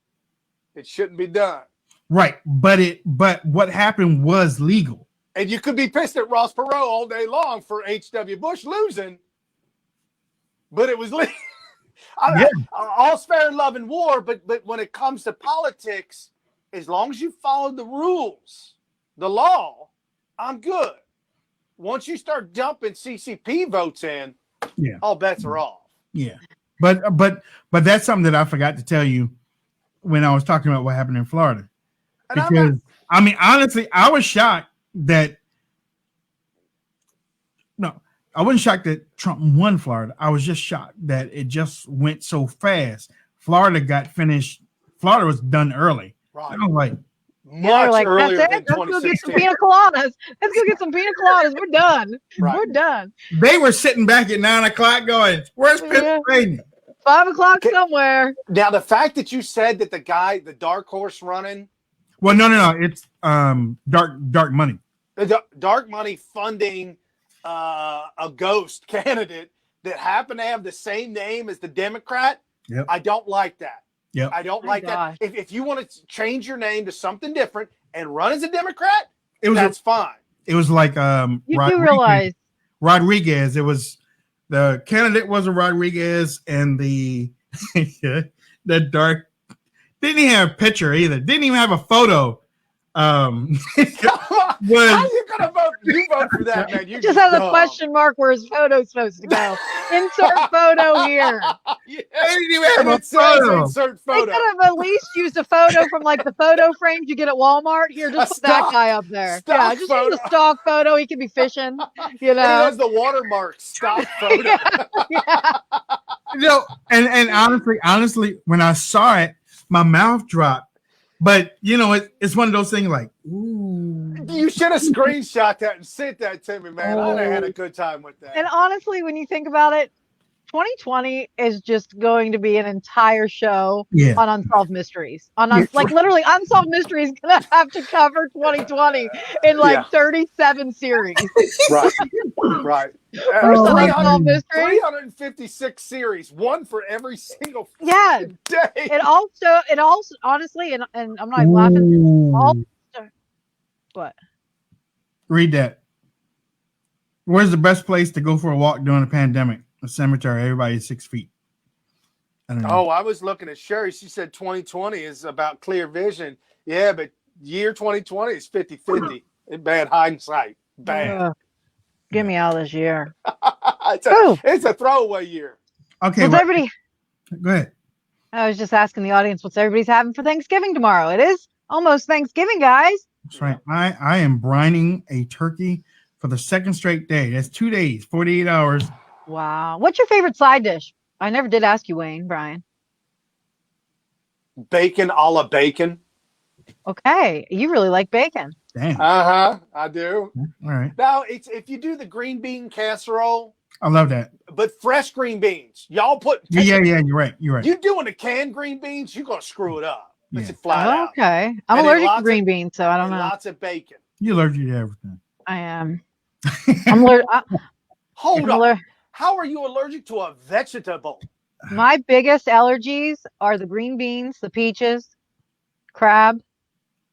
it shouldn't be done. Right. But what happened was legal. And you could be pissed at Ross Perot all day long for H.W. Bush losing, but it was legal. All's fair in love and war, but when it comes to politics, as long as you follow the rules, the law, I'm good. Once you start dumping CCP votes in, all bets are off. Yeah. But that's something that I forgot to tell you when I was talking about what happened in Florida. Because honestly, I was shocked that I wasn't shocked that Trump won Florida. I was just shocked that it just went so fast. Florida got finished. Florida was done early. Right. I was like, much earlier than 2016. Let's go get some pina coladas. Let's go get some pina coladas. We're done. Right. We're done. They were sitting back at 9 o'clock going, where's Pennsylvania? 5 o'clock somewhere. Now, the fact that you said that the dark horse running. Well, no. It's dark money. Dark money funding a ghost candidate that happened to have the same name as the Democrat. Yep. I don't like that. Yep. I don't like that. If you want to change your name to something different and run as a Democrat, that's fine. It was like you do realize Rodriguez. It was the candidate was a Rodriguez, and the dark didn't even have a picture either. Didn't even have a photo. How you gonna vote? You vote for that, man. You just has a question mark where his photo's supposed to go. Insert photo here. They didn't even have a photo. Insert They photo. could have at least used a photo from like the photo frames you get at Walmart. Here, just put that guy up there. Yeah, just use a stock photo. He could be fishing. You know, he has the watermark stock photo. And honestly, when I saw it, my mouth dropped. But it's one of those things like, ooh. You should have screenshot that and sent that to me, man. I'd have had a good time with that. And honestly, when you think about it, 2020 is just going to be an entire show on Unsolved Mysteries. Literally, Unsolved Mysteries is going to have to cover 2020 in 37 series. Right. Unsolved Mysteries. 356 series, one for every single day. It also honestly, and I'm not laughing. What? Read that. Where's the best place to go for a walk during a pandemic? A cemetery. Everybody's 6 feet. I don't know. Oh, I was looking at Sherry. She said 2020 is about clear vision. Yeah, but year 2020 is 50-50. In bad hindsight. Bad. Get me out of this year. It's a throwaway year. Okay. What's everybody? Go ahead. I was just asking the audience what's everybody's having for Thanksgiving tomorrow. It is almost Thanksgiving, guys. That's right. I am brining a turkey for the second straight day. That's 2 days, 48 hours. Wow. What's your favorite side dish? I never did ask you, Wayne, Brian. Bacon a la bacon. Okay, you really like bacon. Damn. I do. All right. Now, it's if you do the green bean casserole. I love that. But fresh green beans. Y'all put. Yeah, you're right. You're right. You doing the canned green beans, you're going to screw it up. It's flat out. Okay. I'm allergic to green beans, so I don't know. Lots of bacon. You're allergic to everything. I am. I'm allergic. Hold on. How are you allergic to a vegetable? My biggest allergies are the green beans, the peaches, crab.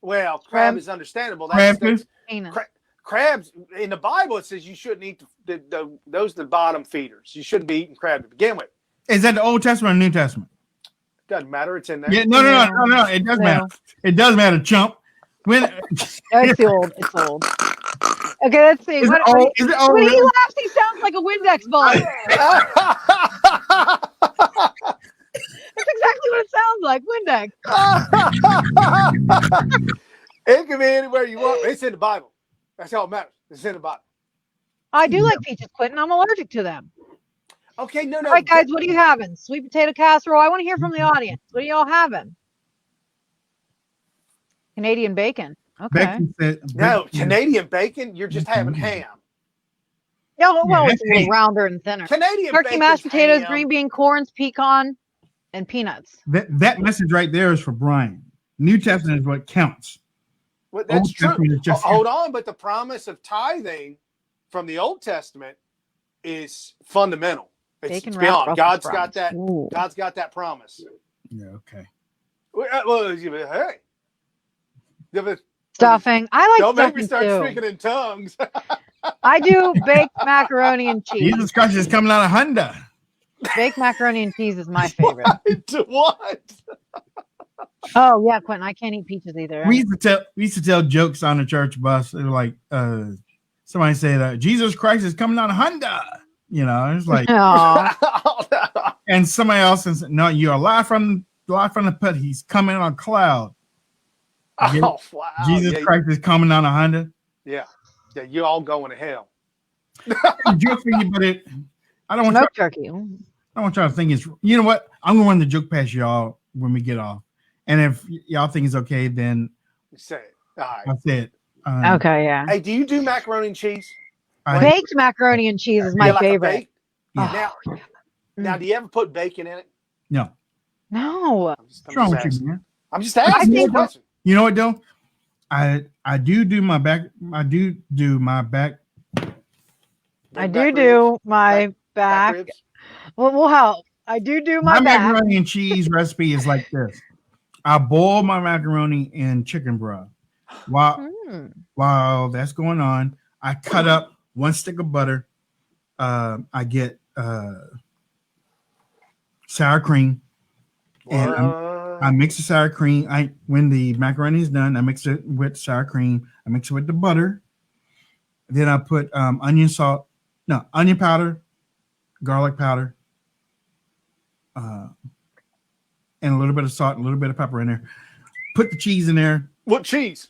Well, crab is understandable. Crabs in the Bible, it says you shouldn't eat those are the bottom feeders. You shouldn't be eating crab to begin with. Is that the Old Testament or New Testament? Doesn't matter. It's in there. Yeah, no. It does matter. It does matter, chump. It's old. It's old. Okay, let's see. Is it old? When he laughs, he sounds like a Windex bottle. That's exactly what it sounds like. Windex. It can be anywhere you want. It's in the Bible. That's all it matters. It's in the Bible. I do like peaches, Quentin. I'm allergic to them. Okay, no. All right, guys, what are you having? Sweet potato casserole. I want to hear from the audience. What are y'all having? Canadian bacon. Okay. No, Canadian bacon. You're just having ham. No, well, it's a little rounder and thinner. Canadian turkey, mashed potatoes, green bean, corns, pecan, and peanuts. That message right there is for Brian. New Testament is what counts. Well, that's true. Hold on, but the promise of tithing from the Old Testament is fundamental. It's beyond. God's got that. Ooh. God's got that promise. Yeah. Okay. Well, hey. Stuffing. I like don't stuffing make me start too. speaking in tongues. I do baked macaroni and cheese. Jesus Christ is coming out of Honda. Baked macaroni and cheese is my favorite. What? Oh yeah, Quentin. I can't eat peaches either. We used to tell jokes on the church bus. They were like, somebody said, "Jesus Christ is coming out of Honda." You know, it's like, and somebody else says, "No, you are live from the pit. He's coming on a cloud." Oh wow! Jesus Christ is coming on a Honda. Yeah, you're all going to hell. Joke for you, but I don't want smoke turkey. I don't want y'all to think it's. You know what? I'm gonna run the joke past y'all when we get off, and if y'all think it's okay, then say it. All right. That's it. Okay, yeah. Hey, do you do macaroni and cheese? Baked macaroni and cheese is my favorite. Yeah. Now, do you ever put bacon in it? No. No. What's wrong with you, man? I'm just asking you a question. You know what though? I do my back. I do my back. Well, we'll help. I do my back. Macaroni and cheese recipe is like this. I boil my macaroni in chicken broth. While that's going on, I cut up 1 stick of butter. I get sour cream, and I mix the sour cream. When the macaroni is done, I mix it with sour cream. I mix it with the butter. Then I put onion powder, garlic powder, and a little bit of salt, and a little bit of pepper in there. Put the cheese in there. What cheese?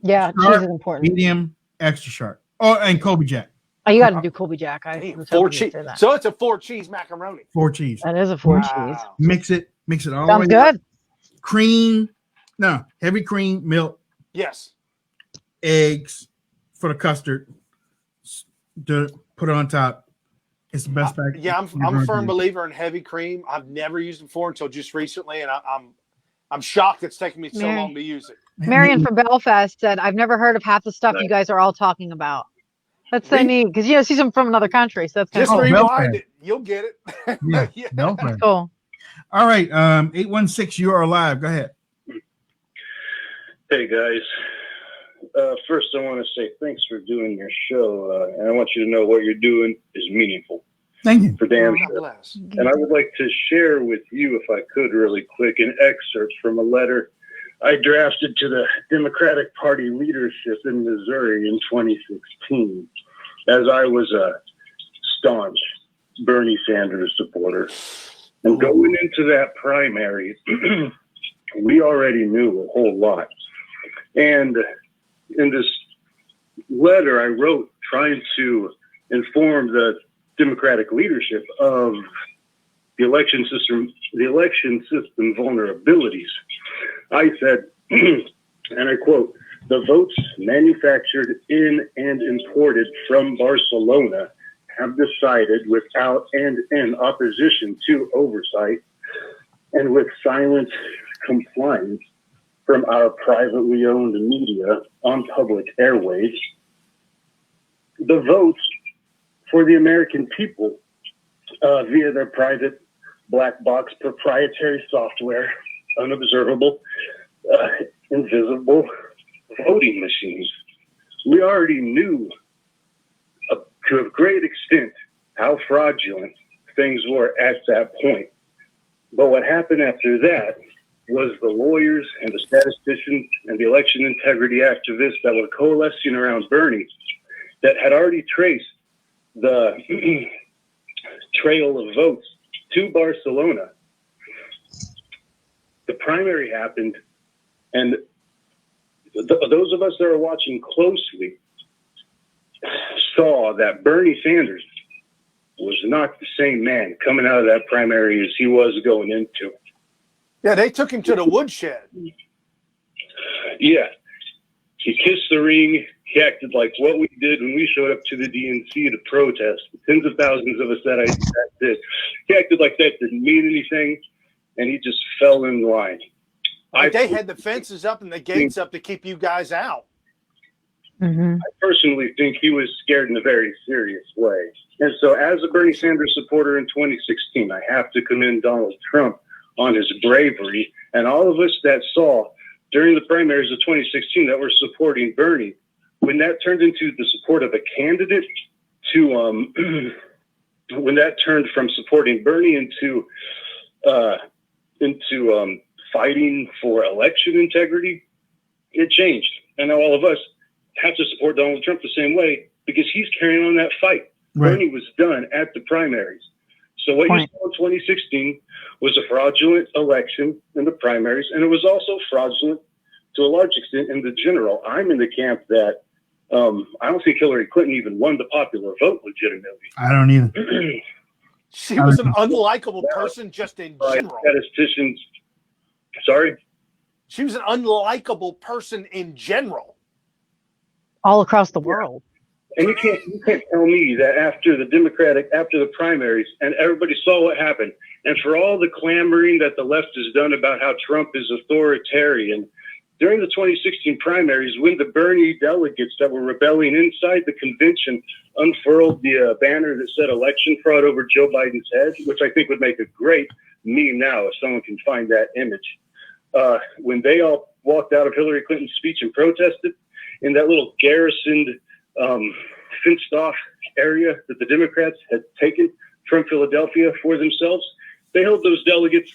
Yeah, sharp, cheese is important. Medium, extra sharp. Oh, and Colby Jack. Oh, you got to do Colby Jack. Four cheese. So it's a 4 cheese macaroni. 4 cheese. That is a 4 cheese. Mix it all Sounds the way up. good. Cream. No, heavy cream, milk. Yes. Eggs for the custard. To put it on top. It's the best pack. Yeah, I'm a firm believer in heavy cream. I've never used it before until just recently, and I'm shocked it's taken me so long to use it. Marion from Belfast said, "I've never heard of half the stuff you guys are all talking about." That's so neat because she's from another country, so that's kind just of cool. rewind it. You'll get it. Yeah, Belfast. Cool. All right, 816, you are live. Go ahead. Hey guys. First, I want to say thanks for doing your show, and I want you to know what you're doing is meaningful. Thank you. For damn sure. And I would like to share with you, if I could, really quick, an excerpt from a letter I drafted to the Democratic Party leadership in Missouri in 2016, as I was a staunch Bernie Sanders supporter. And going into that primary, we already knew a whole lot. And in this letter I wrote trying to inform the Democratic leadership of the election system vulnerabilities, I said, and I quote, "The votes manufactured in and imported from Barcelona have decided without and in opposition to oversight and with silent compliance from our privately owned media on public airwaves, the votes for the American people via their private black box proprietary software, unobservable, invisible voting machines." We already knew to a great extent how fraudulent things were at that point. But what happened after that was the lawyers and the statisticians and the election integrity activists that were coalescing around Bernie that had already traced the trail of votes to Barcelona. The primary happened, and those of us that are watching closely saw that Bernie Sanders was not the same man coming out of that primary as he was going into it. Yeah, they took him to the woodshed. Yeah. He kissed the ring. He acted like what we did when we showed up to the DNC to protest. Tens of thousands of us that did. He acted like that didn't mean anything, and he just fell in line. They had the fences up and the gates up to keep you guys out. I personally think he was scared in a very serious way. And so as a Bernie Sanders supporter in 2016, I have to commend Donald Trump on his bravery, and all of us that saw during the primaries of 2016 that were supporting Bernie, when that turned into the support of a candidate to when that turned from supporting Bernie into fighting for election integrity, it changed. And now all of us have to support Donald Trump the same way because he's carrying on that fight. Right. Bernie was done at the primaries. So what you saw in 2016 was a fraudulent election in the primaries, and it was also fraudulent to a large extent in the general. I'm in the camp that I don't think Hillary Clinton even won the popular vote legitimately. I don't either. She was an unlikable person just in general. Statisticians, sorry? She was an unlikable person in general. All across the world. And you can't tell me that after the primaries, and everybody saw what happened, and for all the clamoring that the left has done about how Trump is authoritarian, during the 2016 primaries, when the Bernie delegates that were rebelling inside the convention unfurled the banner that said election fraud over Joe Biden's head, which I think would make a great meme now if someone can find that image. When they all walked out of Hillary Clinton's speech and protested in that little garrisoned, fenced off area that the Democrats had taken from Philadelphia for themselves, they held those delegates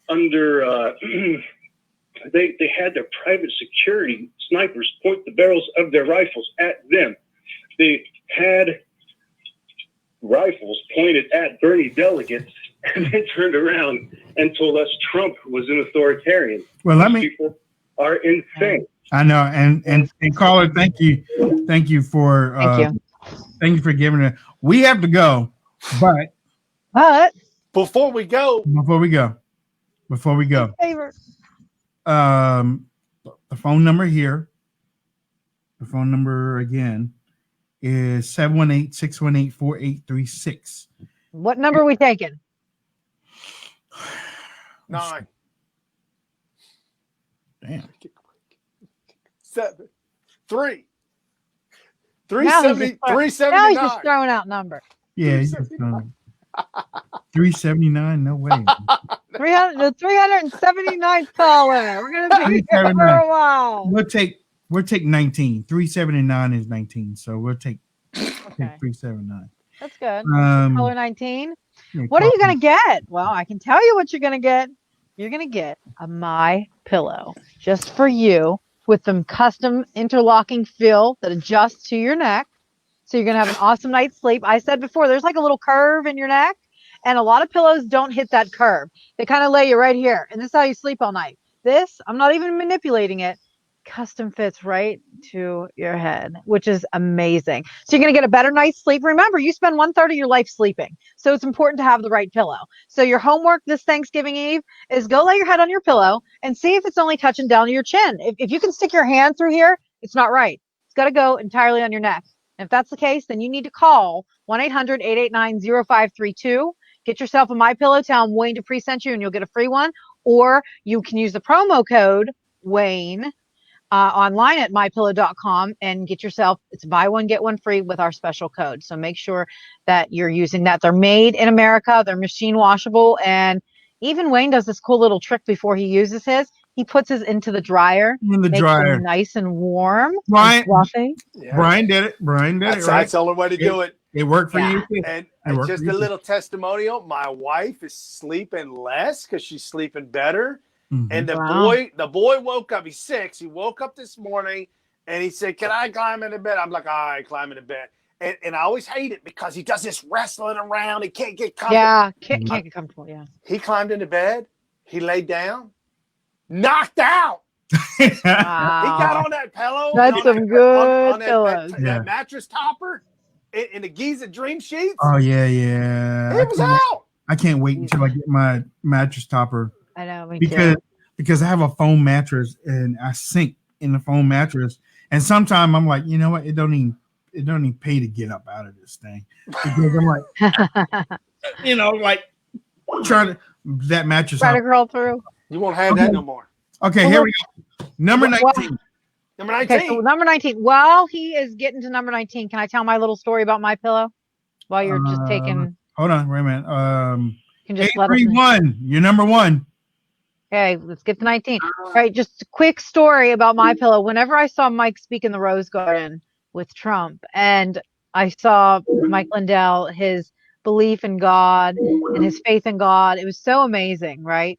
under, they had their private security snipers point the barrels of their rifles at them. They had rifles pointed at Bernie delegates and then turned around and told us Trump was an authoritarian. Well, people are insane. I know, and caller, thank you for thank you for giving it. We have to go, but before we go, the phone number here, the phone number again is 718-618-4836. What number are we taking? 9. Damn. 7. 3. 370. 379. Now he's just throwing out numbers. Yeah, he's just 379. No way. 379th caller. We're gonna be here for a while. We'll take 19. 379 is 19, so we'll take 379. That's good. Caller 19. What are you gonna get? Well, I can tell you what you're gonna get. You're gonna get a My Pillow just for you with some custom interlocking fill that adjusts to your neck. So you're gonna have an awesome night's sleep. I said before, there's like a little curve in your neck, and a lot of pillows don't hit that curve. They kind of lay you right here, and this is how you sleep all night. This, I'm not even manipulating it, custom fits right to your head, which is amazing. So you're going to get a better night's sleep. Remember, you spend 1/3 of your life sleeping. So it's important to have the right pillow. So your homework this Thanksgiving Eve is go lay your head on your pillow and see if it's only touching down to your chin. If you can stick your hand through here, it's not right. It's got to go entirely on your neck. And if that's the case, then you need to call 1-800-889-0532. Get yourself a MyPillow. Tell them Wayne Dupree sent you and you'll get a free one. Or you can use the promo code Wayne online at mypillow.com and get yourself, it's buy one, get one free with our special code. So make sure that you're using that. They're made in America. They're machine washable. And even Wayne does this cool little trick before he uses his. He puts his into the dryer. In the dryer. Them nice and warm. Brian, fluffy. Yeah. Brian did it. Right? That's the only way to do it. It worked for you. And just a little testimonial. My wife is sleeping less because she's sleeping better. Mm-hmm. And the boy woke up. He's 6. He woke up this morning and he said, "Can I climb into bed?" I'm like, "All right, climb into bed." And I always hate it because he does this wrestling around. He can't get comfortable. Yeah, can't get comfortable. Yeah. He climbed into bed. He laid down, knocked out. Wow. He got on that pillow. That's some good pillows. That mattress topper in the Giza Dream Sheets. Oh yeah. It was out. I can't wait until I get my mattress topper. I know, me because I have a foam mattress and I sink in the foam mattress, and sometimes I'm like, you know what? It don't even pay to get up out of this thing because I'm like, like trying to that mattress. Try to crawl through. You won't have that no more. Okay, here we go. Number 19. Number 19. Okay, so number 19. While he is getting to number 19, can I tell my little story about my pillow? While you're just taking. Hold on, wait a minute. Can just 831. You're number 1. Okay, let's get to 19. All right, just a quick story about my pillow. Whenever I saw Mike speak in the Rose Garden with Trump, and I saw Mike Lindell, his belief in God and his faith in God, it was so amazing, right?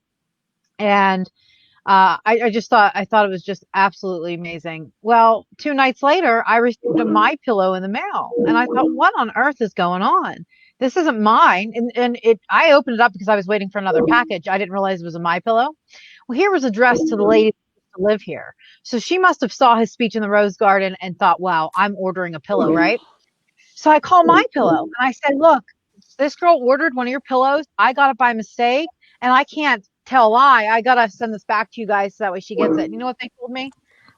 And I thought it was just absolutely amazing. Well, 2 nights later, I received a My Pillow in the mail, and I thought, what on earth is going on? This isn't mine. And I opened it up because I was waiting for another package. I didn't realize it was a My Pillow. Well, here was addressed to the lady who live here. So she must have saw his speech in the Rose Garden and thought, wow, I'm ordering a pillow, right? So I called My Pillow and I said, look, this girl ordered one of your pillows. I got it by mistake and I can't tell a lie. I got to send this back to you guys so that way she gets it. You know what they told me?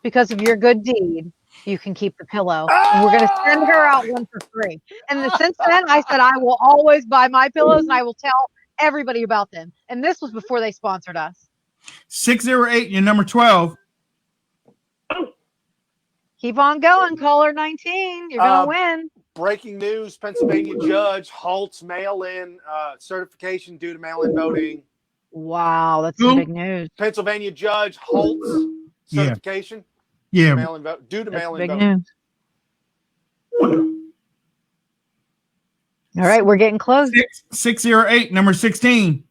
Because of your good deed, you can keep the pillow. And we're going to send her out one for free. And since then, I said, I will always buy My Pillows and I will tell everybody about them. And this was before they sponsored us. 608, you're number 12. Keep on going. Caller 19. You're going to win. Breaking news. Pennsylvania judge halts mail-in certification due to mail-in voting. Wow, that's some big news. Pennsylvania judge halts certification. Yeah. Mail-in vote due to mail-in voting. News. All right, we're getting close. 608, number 16.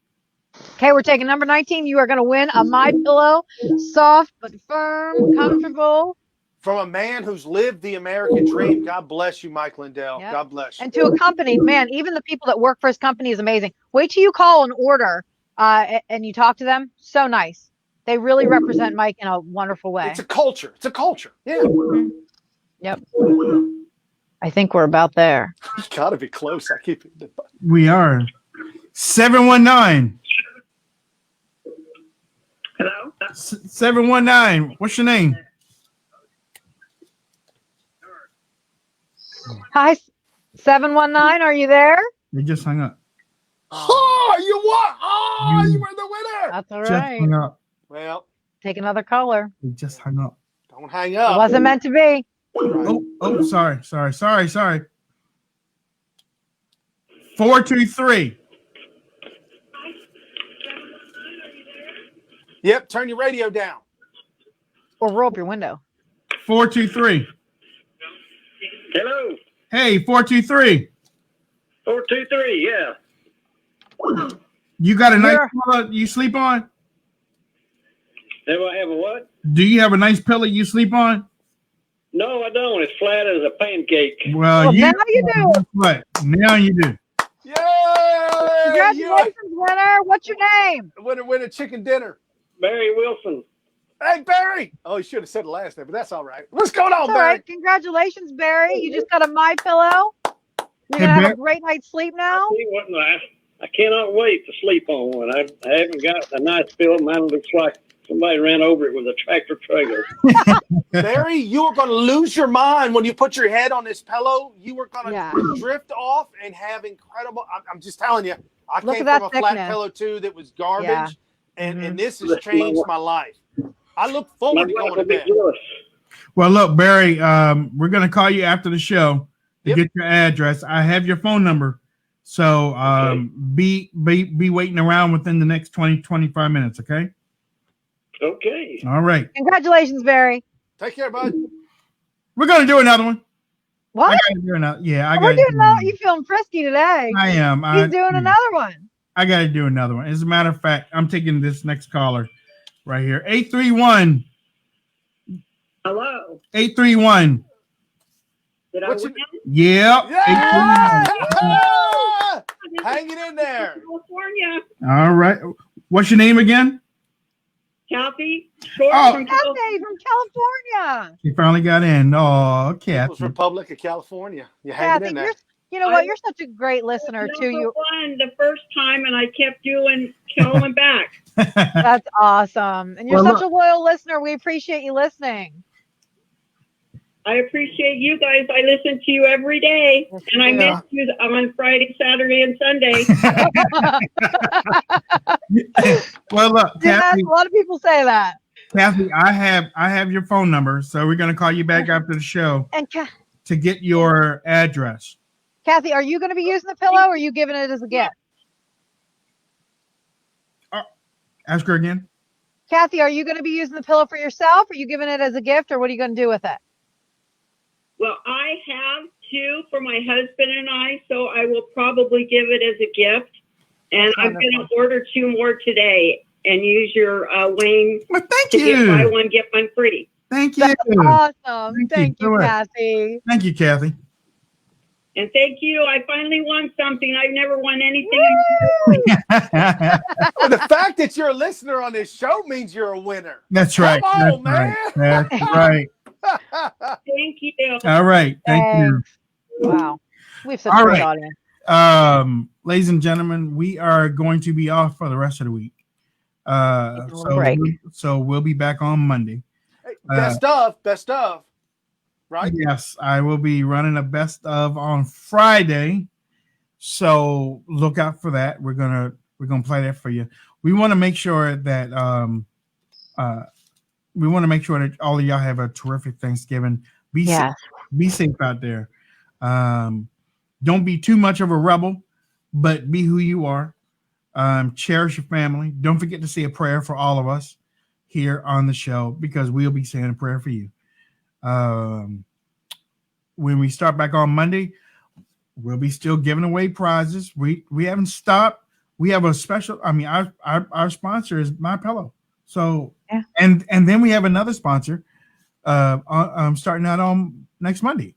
Okay, we're taking number 19. You are going to win a My Pillow, soft but firm, comfortable. From a man who's lived the American dream. God bless you, Mike Lindell. Yep. God bless you. And to a company, man, even the people that work for his company is amazing. Wait till you call and order and you talk to them. So nice. They really represent Mike in a wonderful way. It's a culture. It's a culture. Yeah. Mm-hmm. Yep. I think we're about there. You got to be close. I keep it. We are. 719. Hello? 719. What's your name? Hi, 719. Are you there? They just hung up. Oh, you won. Oh, you were the winner. That's all Just right. hung up. Well, take another caller. They just hung up. Don't hang up. It wasn't meant to be. Oh, sorry. 423. Yep, turn your radio down. Or roll up your window. 423. Hello. Hey, 423. 423, yeah. You got a nice pillow you sleep on? Do I have a what? Do you have a nice pillow you sleep on? No, I don't. It's flat as a pancake. Well, now you do. What? Now you do. Yay! Congratulations, winner. What's your name? Winner chicken dinner. Barry Wilson. Hey, Barry. Oh, you should have said the last name, but that's all right. What's going on, That's all Barry? right. Congratulations, Barry. You just got a My Pillow. You're gonna have a great night's sleep now. Tell you what, I cannot wait to sleep on one. I haven't got a nice pillow. Mine looks like somebody ran over it with a tractor trailer. Barry, you are going to lose your mind when you put your head on this pillow. You are going to drift off and have incredible. I'm just telling you. I came from a flat pillow too that was garbage, and this has changed my life. I look forward to going to bed. Well, look, Barry, we're going to call you after the show to get your address. I have your phone number, so be waiting around within the next 20-25 minutes. Okay. Okay. All right. Congratulations, Barry. Take care, bud. We're going to do another one. What? I got to do another. Yeah, we're doing another. You feeling frisky today? I am. He's doing another one. I got to do another one. As a matter of fact, I'm taking this next caller right here. 831. Hello. 831. Did I win? Yep. Yeah! Hanging in there. California. All right. What's your name again? Kathy. From California. She finally got in. Oh, Kathy. People's Republic of California. You're Kathy, hanging in there. you know what? You're such a great listener too. You won the first time, and I kept calling back. That's awesome, and you're such a loyal listener. We appreciate you listening. I appreciate you guys. I listen to you every day, and I miss you. I'm on Friday, Saturday, and Sunday. Well, look, Kathy, a lot of people say that. Kathy, I have your phone number, so we're gonna call you back after the show and to get your address. Kathy, are you going to be using the pillow, or are you giving it as a gift? Ask her again. Kathy, are you going to be using the pillow for yourself? Are you giving it as a gift, or what are you going to do with it? Well, I have two for my husband and I, so I will probably give it as a gift. And I'm going to order 2 more today and use your Wayne to get buy one, get one free. Thank you. That's awesome. Thank you, Kathy. Thank you, Kathy. And thank you. I finally won something. I've never won anything. Well, the fact that you're a listener on this show means you're a winner. That's right. Come on, man. Right. That's right. Thank you. All right. Thank you. Wow. We have such a great audience. Ladies and gentlemen, we are going to be off for the rest of the week. So we'll be back on Monday. Hey, best of. Right? Yes, I will be running a best of on Friday. So look out for that. We're gonna play that for you. We want to make sure that all of y'all have a terrific Thanksgiving. Be safe out there. Don't be too much of a rebel, but be who you are. Cherish your family. Don't forget to say a prayer for all of us here on the show, because we'll be saying a prayer for you. When we start back on Monday, we'll be still giving away prizes. We haven't stopped. We have a special. I mean, our sponsor is My Pillow. So and then we have another sponsor starting out on next Monday.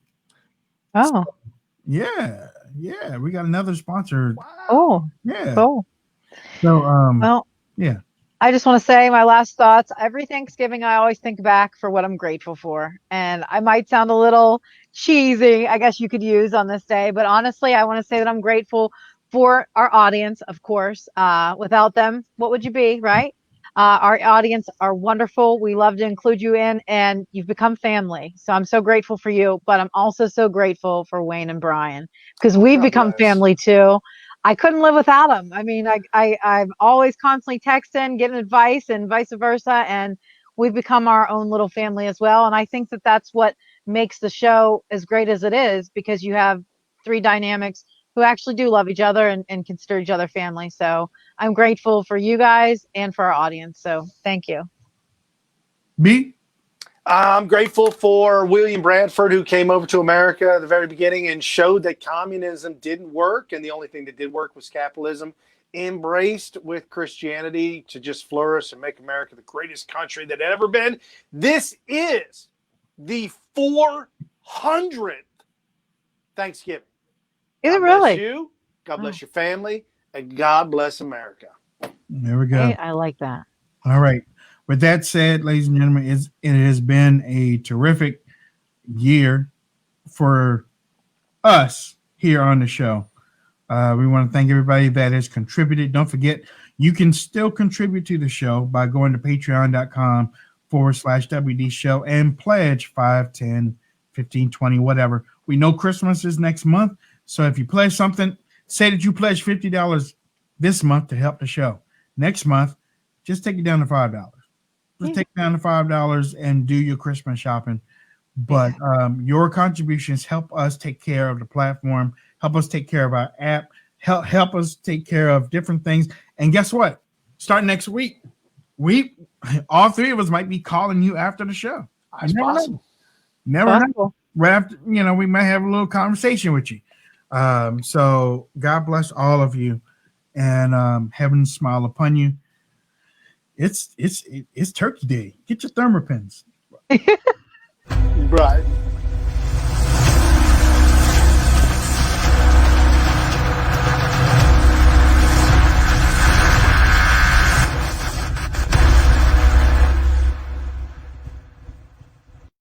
Oh, so, yeah, we got another sponsor. Wow. Oh, yeah, cool. So yeah. I just want to say my last thoughts. Every Thanksgiving, I always think back for what I'm grateful for. And I might sound a little cheesy, I guess you could use on this day. But honestly, I want to say that I'm grateful for our audience, of course. Without them, what would you be, right? Our audience are wonderful. We love to include you in, and you've become family. So I'm so grateful for you. But I'm also so grateful for Wayne and Brian, because we've become family too. I couldn't live without them. I mean, I'm always constantly texting, getting advice, and vice versa. And we've become our own little family as well. And I think that that's what makes the show as great as it is, because you have 3 dynamics who actually do love each other and consider each other family. So I'm grateful for you guys and for our audience. So thank you. B? I'm grateful for William Bradford, who came over to America at the very beginning and showed that communism didn't work, and the only thing that did work was capitalism, embraced with Christianity to just flourish and make America the greatest country that had ever been. This is the 400th Thanksgiving. Is it God really? bless you, God bless your family, and God bless America. There we go. Hey, I like that. All right. with that said, ladies and gentlemen, it has been a terrific year for us here on the show. We want to thank everybody that has contributed. Don't forget, you can still contribute to the show by going to patreon.com/WD show and pledge 5, 10, 15, 20, whatever. We know Christmas is next month. So if you pledge something, say that you pledge $50 this month to help the show. Next month, just take it down to $5. Just take it down to $5 and do your Christmas shopping. But your contributions help us take care of the platform, help us take care of our app, help us take care of different things. And guess what? Starting next week, all three of us might be calling you after the show. That's possible. Never know. Right after, we might have a little conversation with you. So God bless all of you, and heaven smile upon you. It's Turkey Day. Get your thermopins. Right.